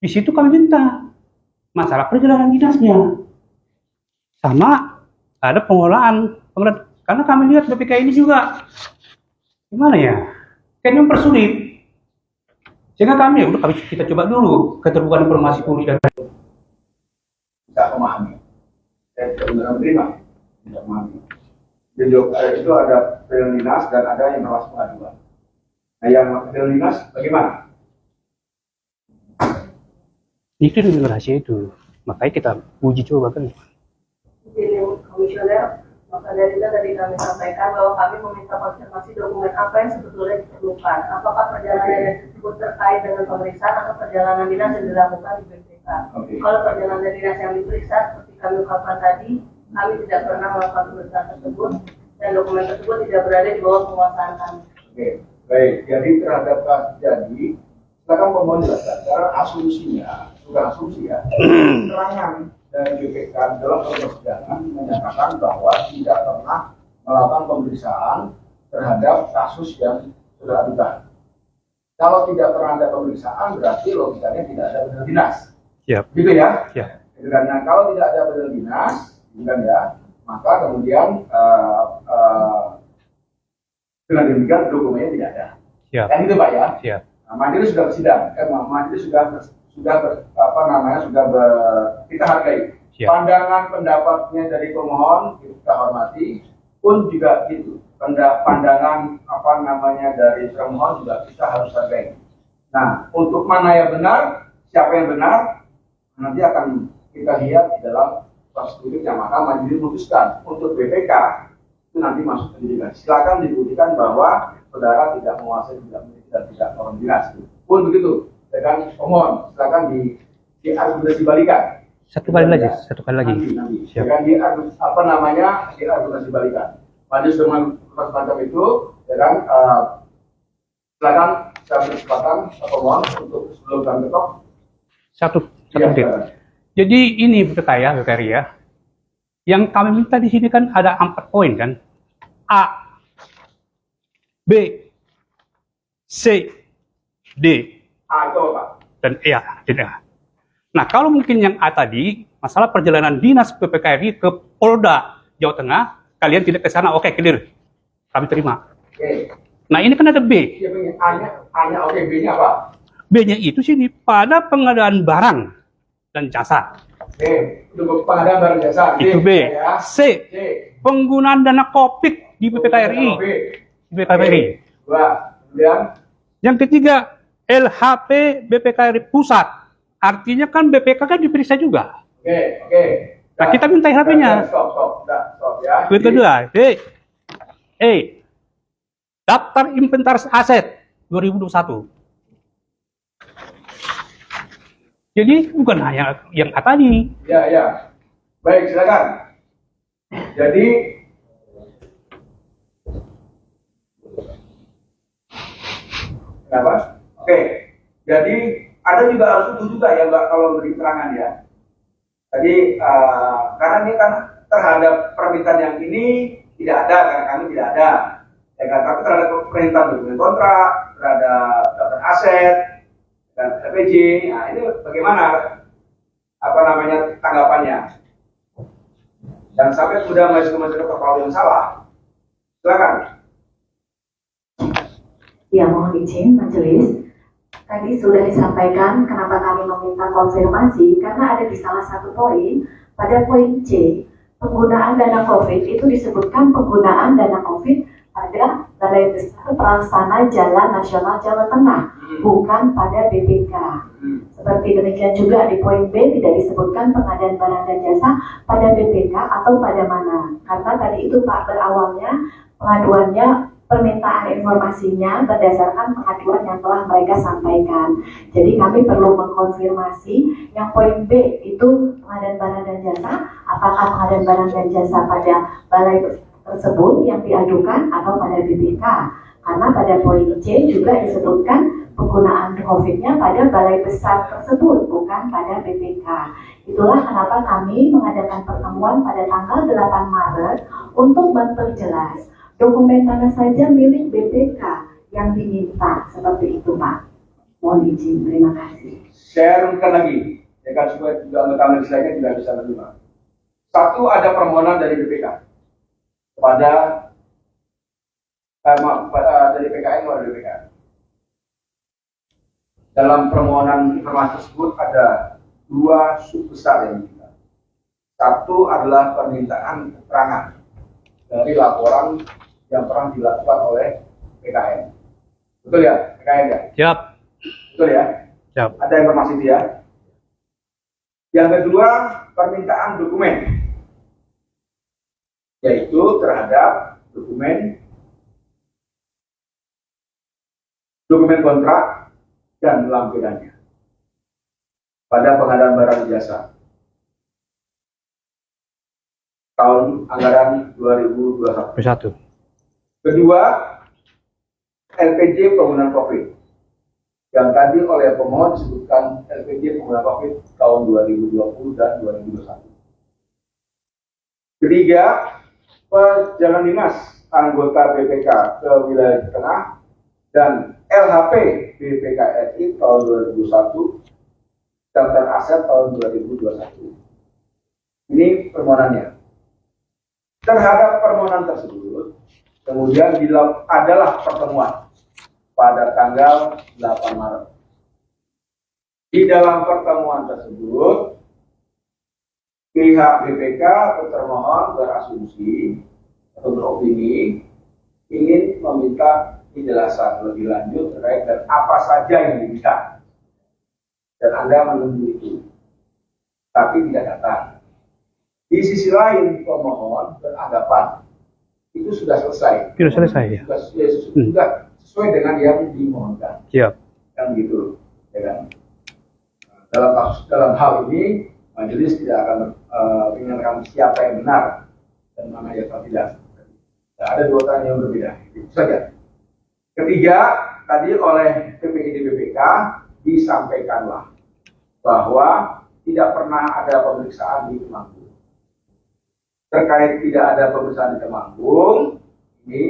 Speaker 4: Di situ kami minta masalah perjalanan dinasnya. Sama ada pengelolaan karena kami lihat BPK ini juga gimana ya, kayaknya mempersulit. Sehingga kami kita coba dulu keterbukaan informasi publik dan
Speaker 2: Bisa memahami. Saya tidak benar menerima, tidak memahami. Itu ada film dinas dan ada yang termasuk pengaduan. Nah, yang film dinas bagaimana?
Speaker 4: itu dengan rahasia itu, makanya kita uji coba kan.
Speaker 9: Izin Komisioner,
Speaker 11: Maka dari itu tadi kami sampaikan bahwa kami meminta konfirmasi dokumen apa yang sebetulnya diperlukan. Apakah perjalanan tersebut terkait dengan pemeriksaan atau perjalanan dinas yang dilakukan di BPK. Kalau perjalanan dinas yang diperiksa, seperti kami ungkapkan tadi, kami tidak pernah melakukan pemeriksaan tersebut dan dokumen tersebut tidak berada di bawah penguasaan kami.
Speaker 2: Oke, baik. Jadi terhadap kasus jadi, silakan pemohon jelaskan. Karena asumsinya, bukan asumsi ya, keterangan dari BPK dalam persidangan menyatakan bahwa tidak pernah melakukan pemeriksaan terhadap kasus yang sudah adukan. Kalau tidak pernah ada pemeriksaan, berarti logikanya tidak ada benar dinas.
Speaker 4: Siap.
Speaker 2: Gitu ya?
Speaker 4: Siap.
Speaker 2: Karena kalau tidak ada benar dinas, bukan ya, maka kemudian dengan demikian dokumennya tidak ada.
Speaker 4: Siap.
Speaker 2: Kan itu Pak ya?
Speaker 4: Siap.
Speaker 2: Nah, majelis sudah bersidang, majelis kita hargai.
Speaker 4: Siap.
Speaker 2: Pandangan pendapatnya dari pemohon kita hormati, pun juga gitu. Pandangan dari pemohon juga kita harus hargai. Nah, untuk mana yang benar, siapa yang benar, nanti akan kita lihat di dalam proses berikutnya. Maka majelis memutuskan untuk BPK itu nanti masuk penyidikan. Silakan dibuktikan bahwa saudara tidak menguasai, tidak memiliki dan tidak orang dinas. Pun begitu dengan pemohon, silakan diargumentasi balikan.
Speaker 4: Satu kali lagi.
Speaker 2: Nanti.
Speaker 4: Siap.
Speaker 2: Silakan diargumentasi balikan. Majelis dengan semacam itu, dan silakan saya beri kesempatan pemohon untuk sebelum kami ketok.
Speaker 4: Satu menit. Jadi ini BPK ya. Yang kami minta di sini kan ada 4 poin kan. A, B, C, D.
Speaker 2: A itu apa?
Speaker 4: Dan E. Nah, kalau mungkin yang A tadi, masalah perjalanan dinas PPKRI ke Polda Jawa Tengah, kalian tidak ke sana, oke, clear. Kami terima.
Speaker 2: Oke.
Speaker 4: Nah, ini kan ada B.
Speaker 2: Iya, A-nya oke, B-nya apa?
Speaker 4: B-nya itu sini pada pengadaan barang dan jasa.
Speaker 2: Oke, untuk pengadaan barang jasa.
Speaker 4: Itu B.
Speaker 2: Ya.
Speaker 4: C, penggunaan dana COVID di BPKRI. BPKRI.
Speaker 2: Kemudian
Speaker 4: yang ketiga, LHP BPKRI pusat. Artinya kan BPK kan diperiksa juga.
Speaker 2: Oke.
Speaker 4: Nah, kita minta LHP-nya.
Speaker 2: Stop ya.
Speaker 4: Yang kedua, daftar inventaris aset 2021. Jadi bukan hanya yang A tadi.
Speaker 2: Ya. Baik, silakan. Jadi kenapa? Oke. Jadi ada juga harus utuh juga ya Mbak kalau beri keterangan ya. Jadi karena ini kan terhadap permintaan yang ini tidak ada, karena kami tidak ada. Ya kan, tapi terhadap permintaan dokumen kontrak, terhadap daftar aset dan LPG, nah ini bagaimana tanggapannya? Dan sampai sudah masuk ke kepala yang salah. Silakan.
Speaker 9: Ya, mohon izin majelis. Tadi sudah disampaikan kenapa kami meminta konfirmasi, karena ada di salah satu poin, pada poin C, penggunaan dana COVID itu disebutkan penggunaan dana COVID pada Balai Besar Pelaksana Jalan Nasional Jawa Tengah, bukan pada BPK. Seperti demikian juga di poin B tidak disebutkan pengadaan barang dan jasa pada BPK atau pada mana. Karena tadi itu Pak berawalnya pengaduannya, permintaan informasinya berdasarkan pengaduan yang telah mereka sampaikan. Jadi kami perlu mengkonfirmasi yang poin B itu pengadaan barang dan jasa, apakah pengadaan barang dan jasa pada balai tersebut yang diadukan atau pada BPK. Karena pada poin C juga disebutkan penggunaan COVID-nya pada balai besar tersebut, bukan pada BPK. Itulah kenapa kami mengadakan pertemuan pada tanggal 8 Maret untuk memperjelas dokumen mana saja milik BPK yang diminta, seperti itu Pak. Mohon izin, terima kasih.
Speaker 2: Saya runutkan lagi, ya kan, supaya juga anggota legislatifnya tidak bisa menerima. Satu, ada permohonan dari BPK kepada dari PKN kepada BPK. Dalam permohonan informasi tersebut ada 2 sub besar yang diminta. Satu adalah permintaan keterangan dari laporan yang pernah dilakukan oleh PKN. Betul ya, PKN ya?
Speaker 4: Siap.
Speaker 2: Betul ya?
Speaker 4: Siap.
Speaker 2: Ada informasi itu ya? Yang kedua, permintaan dokumen. Yaitu terhadap dokumen kontrak dan lampirannya pada pengadaan barang jasa tahun anggaran 2021. Kedua, LPJ penggunaan COVID yang tadi oleh pemohon disebutkan LPJ penggunaan COVID tahun 2020 dan 2021. Ketiga, perjalanan dinas anggota BPK ke wilayah tengah dan LHP BPK RI tahun 2001, daftar aset tahun 2021. Ini permohonannya. Terhadap permohonan tersebut, kemudian adalah pertemuan pada tanggal 8 Maret. Di dalam pertemuan tersebut, pihak BPK atau termohon berasumsi atau beropini ingin meminta penjelasan lebih lanjut terkait dan apa saja yang diminta. Dan Anda menunggu itu, tapi tidak datang. Di sisi lain, pemohon beranggapan itu sudah selesai.
Speaker 4: Sudah selesai ya.
Speaker 2: Sudah sesuai dengan yang dimohonkan.
Speaker 4: Siap.
Speaker 2: Kan gitu, ya kan? Dalam hal ini majelis tidak akan mengingatkan siapa yang benar dan mana yang tidak. Nah, ada dua tanya yang berbeda. Itu saja. Ketiga, tadi oleh PPID BPK disampaikanlah bahwa tidak pernah ada pemeriksaan di Temanggung. Terkait tidak ada pemeriksaan di Temanggung, ini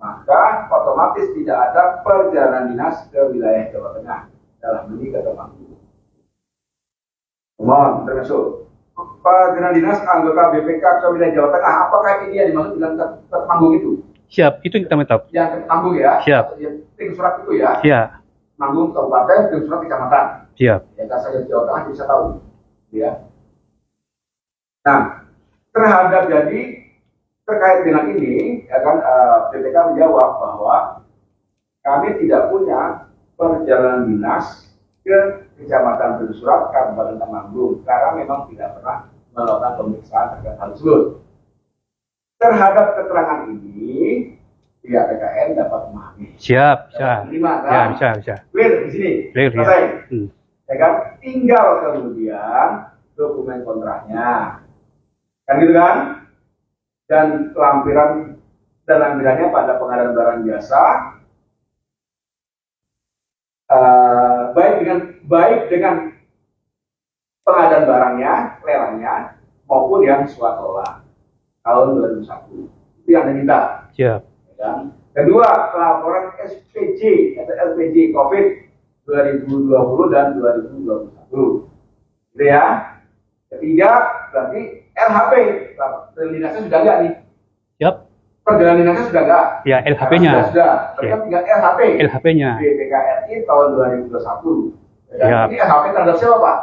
Speaker 2: maka otomatis tidak ada perjalanan dinas ke wilayah Jawa Tengah dalam ini ke Temanggung. Mohon termasuk perjalanan dinas anggota BPK ke wilayah Jawa Tengah, apakah ini yang dimaksud dengan Temanggung itu?
Speaker 4: Siap, itu yang kita minta.
Speaker 2: Yang ke Temanggung ya? Siap. Tim surat itu ya?
Speaker 4: Siap.
Speaker 2: Temanggung Kabupaten, tim surat kecamatan.
Speaker 4: Siap.
Speaker 2: Ya kan saya Jawa Tengah bisa tahu, ya. Nah, terhadap jadi terkait dengan ini, ya kan BPK menjawab bahwa kami tidak punya perjalanan dinas ke Kecamatan Benusurat, Kabupaten Temanggung, karena memang tidak pernah melakukan pemeriksaan terkait hal tersebut. Terhadap keterangan ini, pihak PKN dapat memahami.
Speaker 4: Siap, siap.
Speaker 2: Terima kan?
Speaker 4: Ya, bisa.
Speaker 2: Clear di sini.
Speaker 4: Clear,
Speaker 2: selesai.
Speaker 4: ya.
Speaker 2: Ya kan? Tinggal kemudian dokumen kontraknya. Kan gitu kan? Dan lampirannya pada pengadaan barang jasa baik dengan pengadaan barangnya, lelangnya maupun yang swatola tahun 2001. Itu yang diminta.
Speaker 4: Siap.
Speaker 2: Ya kan? Kedua, laporan SPJ atau LPJ COVID 2020 dan 2021. Gitu ya. Ketiga, berarti LHP, perjalanan dinasnya sudah enggak nih?
Speaker 4: Siap.
Speaker 2: Perjalanan dinasnya sudah enggak?
Speaker 4: Ya, LHP-nya.
Speaker 2: Sudah. Berarti tinggal LHP.
Speaker 4: LHP-nya.
Speaker 2: BPK RI tahun 2021.
Speaker 4: Ya.
Speaker 2: Ini LHP terhadap siapa, Pak?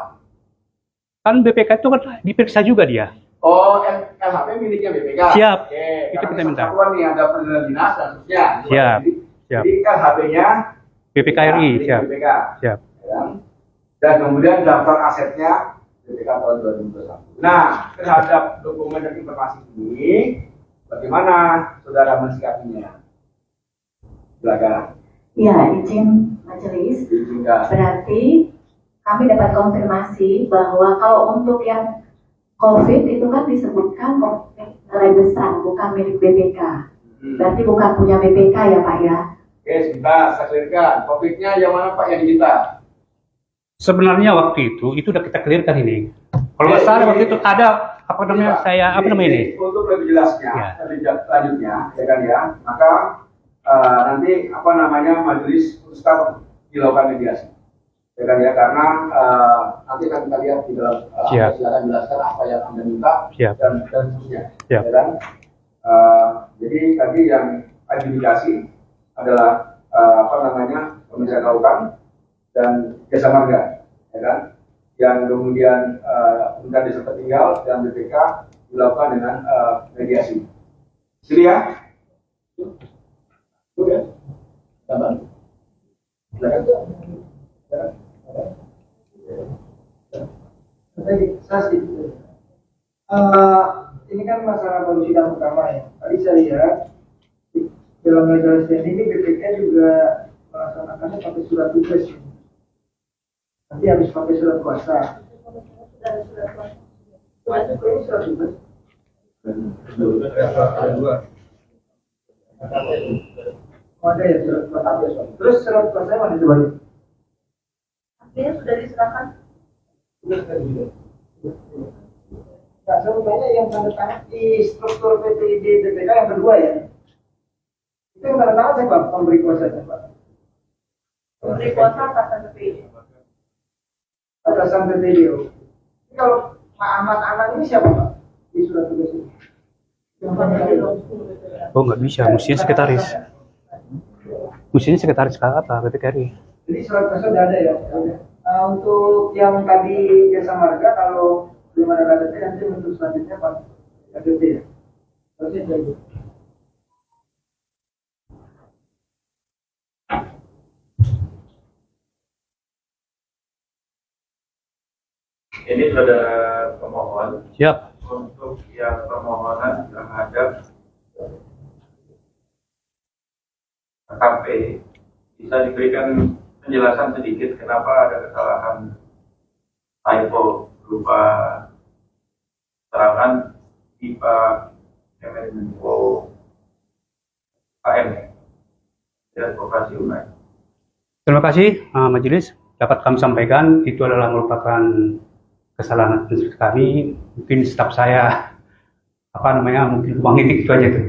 Speaker 4: Kan BPK itu kan diperiksa juga dia.
Speaker 2: Oh, LHP miliknya BPK.
Speaker 4: Siap.
Speaker 2: Oke,
Speaker 4: Itu kita minta.
Speaker 2: Satuan nih ada perjalanan dinas dan seterusnya.
Speaker 4: Siap. Siap.
Speaker 2: Jadi LHP-nya
Speaker 4: BPK RI. Siap.
Speaker 2: BPK.
Speaker 4: Siap.
Speaker 2: Ya. Dan kemudian daftar asetnya BPK tahun 2021. Nah, terhadap dokumen dan informasi ini, bagaimana saudara mensikapinya? Silakan.
Speaker 9: Ya, izin majelis.
Speaker 2: Izinkan.
Speaker 9: Berarti kami dapat konfirmasi bahwa kalau untuk yang COVID itu kan disebutkan COVID balai besar, bukan milik BPK. Berarti bukan punya BPK ya Pak ya?
Speaker 2: Oke, sebentar, saya clearkan. COVID-nya yang mana Pak yang diminta?
Speaker 4: Sebenarnya waktu itu udah kita clearkan ini. Kalau nggak salah waktu itu ada apa namanya ini?
Speaker 2: Untuk lebih jelasnya, lebih lanjutnya, ya kan ya. Maka nanti majelis putuskan dilakukan mediasi. Ya kan ya, karena nanti akan kita lihat di dalam silakan jelaskan apa yang Anda minta dan seterusnya. Ya kan? Jadi tadi yang adjudikasi adalah Kementerian Kelautan dan Jasa Marga, ya kan? Yang kemudian kemudian desa tertinggal dan BPK dilakukan dengan mediasi. Jadi ya, ya, tambah. Silakan.
Speaker 12: Tadi saya sedikit. Ini kan kan masalah baru sidang pertama ya. Tadi saya lihat dalam legal standing ini BPK juga melaksanakannya pakai surat tugas ya. Nanti habis pakai surat kuasa. Ini surat tugas. Oh, ada ya surat kuasa. Terus surat kuasa mana coba?
Speaker 11: Artinya sudah diserahkan.
Speaker 12: Nah, sebenarnya yang tanda tangan di struktur PTID BPK yang kedua ya. Itu yang tanda tangan siapa? Pemberi kuasa siapa?
Speaker 11: Memberi kuasa atasan PPID.
Speaker 12: Atasan PTID. Ini kalau Pak Ahmad Aman ini siapa Pak? Di surat tugas ini.
Speaker 4: Oh nggak bisa, mestinya sekretaris. Mestinya sekretaris apa? BPKRI.
Speaker 12: Jadi surat kuasa sudah ada ya. Untuk yang tadi jasa marga kalau belum ada KTP nanti untuk selanjutnya Pak KTP ya. Terusnya jadi.
Speaker 6: Ini saudara pemohon.
Speaker 4: Siap.
Speaker 6: Untuk yang permohonan terhadap KP bisa diberikan penjelasan sedikit kenapa ada kesalahan typo berupa keterangan IPA Kemenko KM dan Koperasi Unai.
Speaker 4: Terima kasih majelis. Dapat kami sampaikan itu adalah merupakan kesalahan administratif kami. Mungkin staf saya mungkin uang itu aja tuh.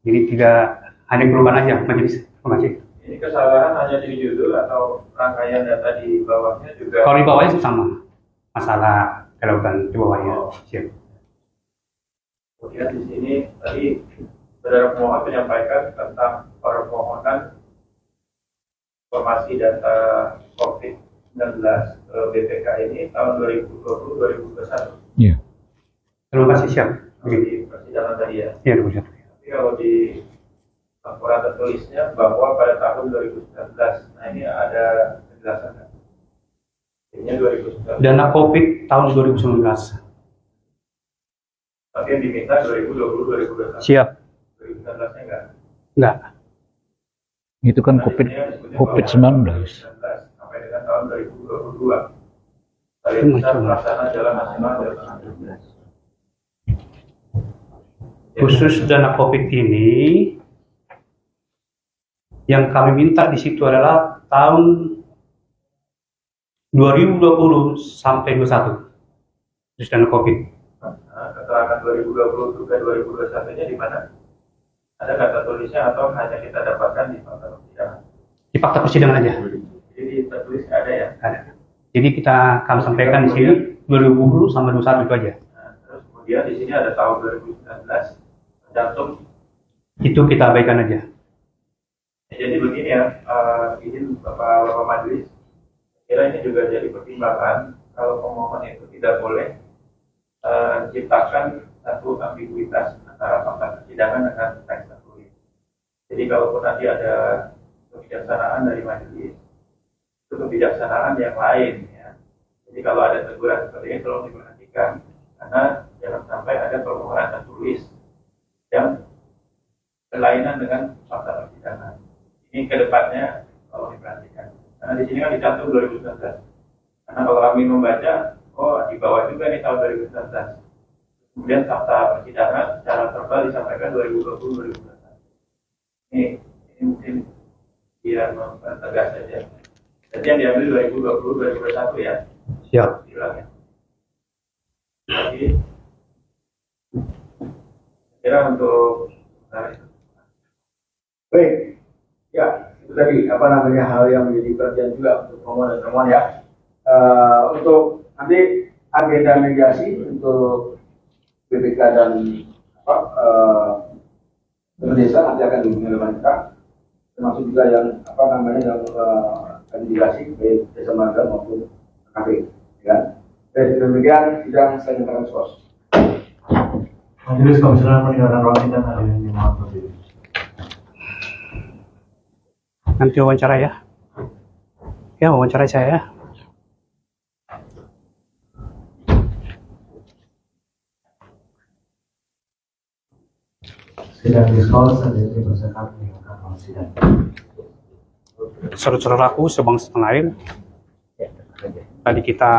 Speaker 4: Jadi tidak hanya perubahan aja majelis. Terima kasih.
Speaker 6: Ini kesalahan hanya di judul atau rangkaian data di bawahnya juga?
Speaker 4: Kalau di bawahnya sama masalah kelautan di bawahnya. Siap.
Speaker 6: Kemudian di sini tadi saudara pemohon menyampaikan tentang permohonan informasi data COVID-19 BPK ini tahun 2020-2021.
Speaker 3: Iya.
Speaker 4: Terima kasih, siap.
Speaker 6: Di persidangan tadi ya.
Speaker 4: Iya, terima kasih.
Speaker 6: Tapi kalau di laporan tertulisnya bahwa pada tahun 2019, nah ini ada penjelasan. Ini 2019.
Speaker 4: Dana COVID tahun 2019.
Speaker 6: Tapi yang diminta 2020-2021.
Speaker 4: Siap.
Speaker 6: 2019-nya enggak?
Speaker 4: Enggak.
Speaker 3: Itu kan COVID-19.
Speaker 6: Sampai dengan tahun 2022. Balai Besar Pelaksana Jalan Nasional Jalan 2019.
Speaker 4: Khusus dana COVID ini yang kami minta di situ adalah tahun 2020 sampai 21. Khusus dana COVID.
Speaker 6: Nah, keterangan 2020 juga 2021-nya di mana? Ada kata tulisnya atau hanya kita dapatkan di fakta persidangan?
Speaker 4: Di fakta persidangan aja.
Speaker 6: Jadi tertulis ada ya?
Speaker 4: Ada. Jadi kami sampaikan di sini 2020 sampai 21 itu aja.
Speaker 6: Nah, terus kemudian di sini ada tahun 2019 tercantum.
Speaker 4: Itu kita abaikan aja.
Speaker 6: Jadi begini ya, izin Bapak Majelis, kira ini juga jadi pertimbangan kalau pemohon itu tidak boleh ciptakan satu ambiguitas antara fakta persidangan dengan teks tertulis. Jadi kalaupun nanti ada kebijaksanaan dari majelis, itu kebijaksanaan yang lain ya. Jadi kalau ada teguran seperti ini tolong diperhatikan, karena jangan sampai ada permohonan tertulis yang berlainan dengan fakta persidangan. Ini kedepannya tolong diperhatikan. Karena di sini kan dicantum 2019. Karena kalau kami membaca, oh di bawah juga nih tahun 2019. Kemudian fakta persidangan secara verbal disampaikan 2020-2021. Ini mungkin biar mempertegas saja. Jadi yang diambil 2020-2021 ya.
Speaker 4: Siap.
Speaker 6: Bilangnya. Jadi kira untuk
Speaker 2: baik, ya itu tadi hal yang menjadi perhatian juga untuk pemohon dan termohon ya. Untuk nanti agenda mediasi untuk BPK dan desa nanti akan dihubungi oleh mereka, termasuk juga yang yang kandidasi baik desa marga maupun KP. Ya. Dan demikian sidang saya nyatakan skos.
Speaker 1: Majelis Komisioner meninggalkan ruang sidang hari ini mohon berdiri.
Speaker 4: Nanti wawancara ya. Ya, wawancara saya ya.
Speaker 1: Sidang diskors sendiri bersekat dengan sidang.
Speaker 4: Saudara-saudaraku sebangsa tanah air, tadi kita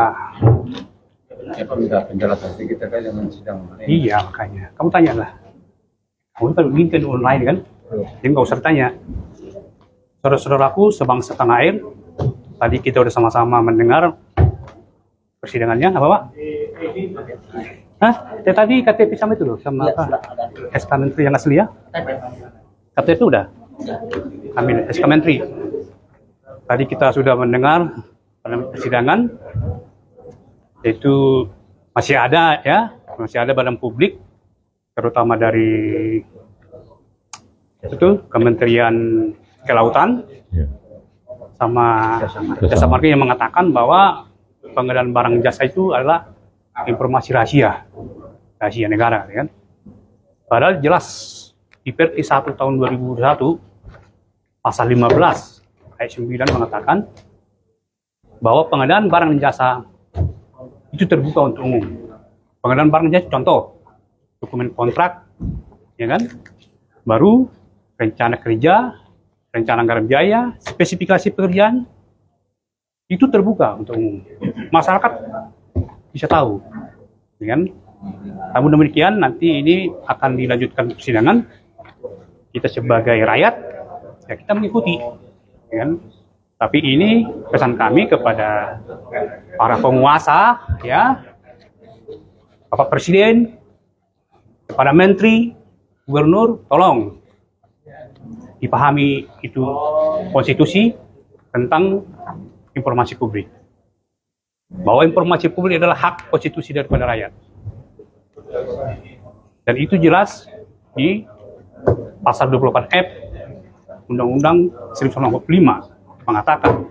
Speaker 8: penjelasan kita kan dengan sidang.
Speaker 4: iya makanya kamu tanya lah, kamu kan bikin online kan, jadi nggak usah ditanya. Saudara-saudaraku sebangsa tanah air, tadi kita udah sama-sama mendengar persidangannya apa Pak? Hah? Tadi KTP sama itu loh, sama apa? SK Menteri yang asli ya? KTP itu udah? Ambil SK Menteri. Tadi kita sudah mendengar persidangan, itu masih ada ya, masih ada badan publik, terutama dari itu Kementerian Kelautan sama Jasa Marga yang mengatakan bahwa pengadaan barang jasa itu adalah informasi rahasia negara, kan? Padahal jelas di Perti 1 tahun 2001 pasal 15 ayat 9 mengatakan bahwa pengadaan barang dan jasa itu terbuka untuk umum. Pengadaan barang dan jasa contoh dokumen kontrak, ya kan? Baru rencana kerja, rencana anggaran biaya, spesifikasi pekerjaan itu terbuka untuk umum. Masyarakat bisa tahu, ya kan? Namun demikian nanti ini akan dilanjutkan persidangan. Kita sebagai rakyat ya kita mengikuti, ya kan? Tapi ini pesan kami kepada para penguasa, ya, Bapak Presiden, kepada Menteri, Gubernur, tolong dipahami itu konstitusi tentang informasi publik. Bahwa informasi publik adalah hak konstitusi daripada rakyat. Dan itu jelas di pasal 28F Undang-Undang 1945 mengatakan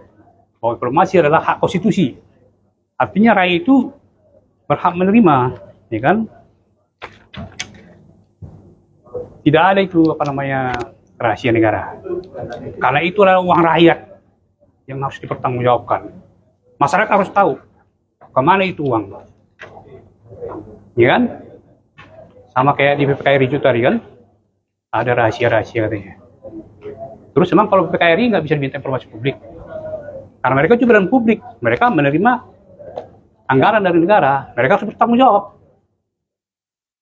Speaker 4: bahwa informasi adalah hak konstitusi. Artinya rakyat itu berhak menerima, ya kan? Tidak ada itu rahasia negara. Karena itu adalah uang rakyat yang harus dipertanggungjawabkan. Masyarakat harus tahu kemana itu uang, ya kan? Sama kayak di PPKRI itu tadi kan, ada rahasia-rahasia katanya. Terus memang kalau PPKRI nggak bisa diminta informasi publik, karena mereka juga badan publik, mereka menerima anggaran dari negara, mereka harus bertanggung jawab.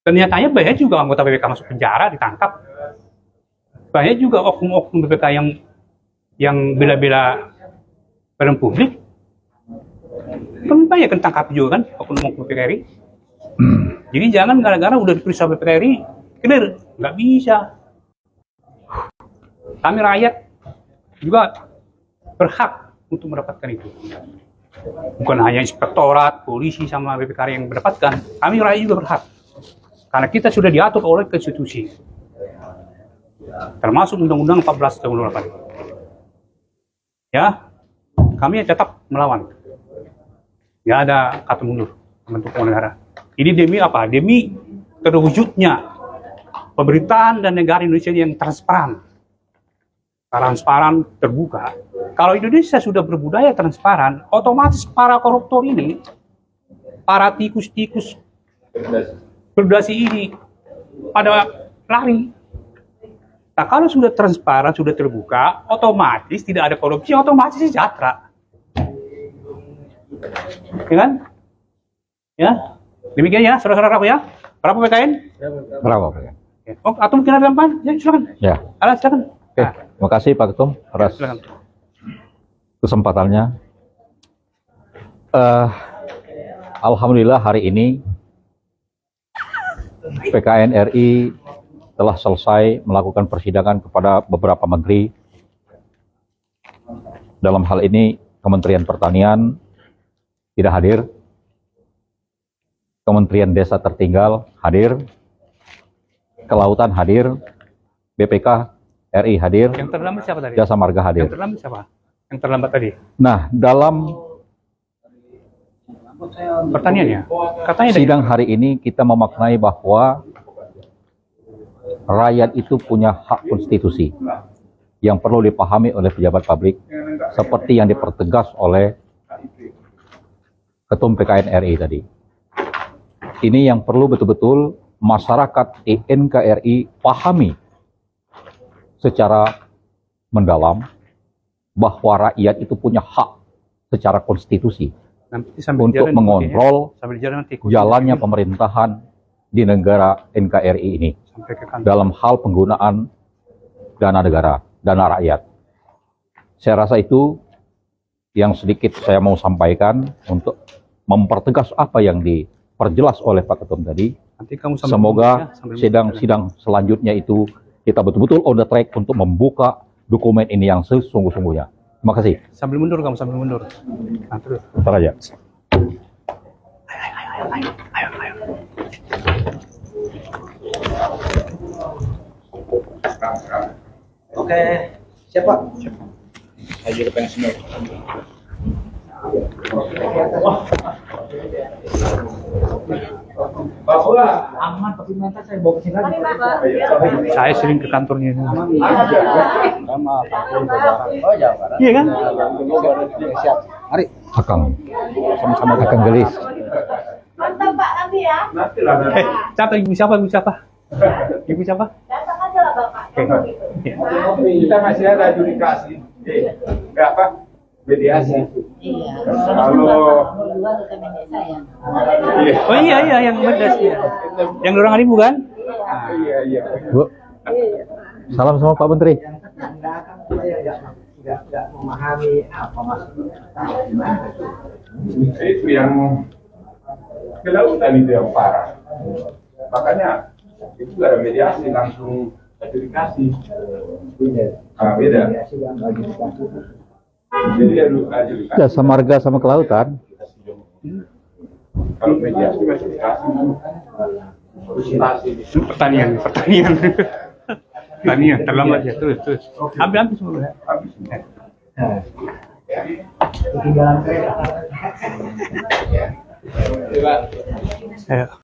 Speaker 4: Ternyata banyak juga anggota BPK masuk penjara, ditangkap. Banyak juga oknum-oknum BPK yang bela-bela badan publik. Kan banyak yang tangkap juga kan oknum-oknum PPKRI. Jadi jangan gara-gara udah diperiksa PPKRI, clear, nggak bisa. Kami rakyat juga berhak untuk mendapatkan itu. Bukan hanya inspektorat, polisi, sama BPKRI yang mendapatkan. Kami rakyat juga berhak. Karena kita sudah diatur oleh konstitusi. Termasuk Undang-Undang 14 tahun 2008. Ya, kami tetap melawan. Nggak ada kata mundur bentuk negara. Ini demi apa? Demi terwujudnya pemerintahan dan negara Indonesia yang transparan, terbuka. Kalau Indonesia sudah berbudaya transparan, otomatis para koruptor ini, para tikus-tikus berdasi ini pada lari. Nah, kalau sudah transparan, sudah terbuka, otomatis tidak ada korupsi, otomatis sejahtera. Ya kan? Ya, demikian ya, saudara-saudaraku ya. Berapa PKN?
Speaker 3: Berapa PKN?
Speaker 4: Oh, atau mungkin ada tambahan? Ya, silakan.
Speaker 3: Ya.
Speaker 4: Silakan.
Speaker 3: Oke, terima kasih Pak Ketum atas kesempatannya. Alhamdulillah hari ini PKN RI telah selesai melakukan persidangan kepada beberapa menteri. Dalam hal ini Kementerian Pertanian tidak hadir, Kementerian Desa tertinggal hadir, Kelautan hadir, BPK RI hadir,
Speaker 4: Yang terlambat siapa tadi?
Speaker 3: Jasa Marga hadir.
Speaker 4: Yang terlambat siapa? Yang terlambat tadi?
Speaker 3: Nah, dalam
Speaker 4: Pertaniannya? Katanya
Speaker 3: sidang hari ini kita memaknai bahwa rakyat itu punya hak konstitusi yang perlu dipahami oleh pejabat publik seperti yang dipertegas oleh Ketum PKN RI tadi. Ini yang perlu betul-betul masyarakat NKRI pahami secara mendalam bahwa rakyat itu punya hak secara konstitusi
Speaker 4: Nanti sambil
Speaker 3: untuk
Speaker 4: jalan
Speaker 3: mengontrol
Speaker 4: sambil jalan nanti ikutin.
Speaker 3: jalannya pemerintahan di negara NKRI ini
Speaker 4: Sampai ke kantor.
Speaker 3: dalam hal penggunaan dana negara, dana rakyat. Saya rasa itu yang sedikit saya mau sampaikan untuk mempertegas apa yang diperjelas oleh Pak Ketum tadi.
Speaker 4: Nanti kamu sambil
Speaker 3: Semoga
Speaker 4: ngomong ya, sambil
Speaker 3: sidang-sidang selanjutnya itu kita betul-betul on the track untuk membuka dokumen ini yang sesungguh-sungguhnya. Terima kasih.
Speaker 4: sambil mundur kamu sambil mundur. Nah, terus.
Speaker 3: Bentar aja.
Speaker 12: Oke, siapa?
Speaker 6: Ayo ke pensiun. Pak Pula,
Speaker 12: Aman, tapi minta saya bawa ke sini lagi.
Speaker 4: Saya sering ke kantornya ini.
Speaker 10: Sama oh jauh.
Speaker 4: Iya kan?
Speaker 10: Siap. Mari.
Speaker 3: Akang. Sama-sama Akang Gelis.
Speaker 5: Mantap Pak nanti ya.
Speaker 6: nanti lah.
Speaker 4: Siapa ibu siapa? Ibu siapa? Ibu siapa?
Speaker 5: Datang aja lah Bapak. Kalau gitu.
Speaker 6: Kita masih ada adjudikasi. Enggak apa? Mediasi.
Speaker 5: Iya.
Speaker 6: Kalau
Speaker 5: Dua tetap nenek saya.
Speaker 4: Oh iya yang pedas ya. Yang dorong ibu kan?
Speaker 6: iya.
Speaker 3: Bu. Salam sama Pak Menteri.
Speaker 12: Enggak kan saya enggak memahami apa maksudnya.
Speaker 6: Itu yang kelautan itu yang parah. Makanya itu nggak ada mediasi, langsung adjudikasi. Beda. Jadi adjudikasi.
Speaker 3: Jasa marga sama kelautan.
Speaker 6: Kalau mediasi masih dikasih konsultasi.
Speaker 4: Pertanian. Pertanian terlambat ya terus. Ambil semua.
Speaker 6: Habis.
Speaker 12: Ketinggalan kereta.
Speaker 4: Ayo.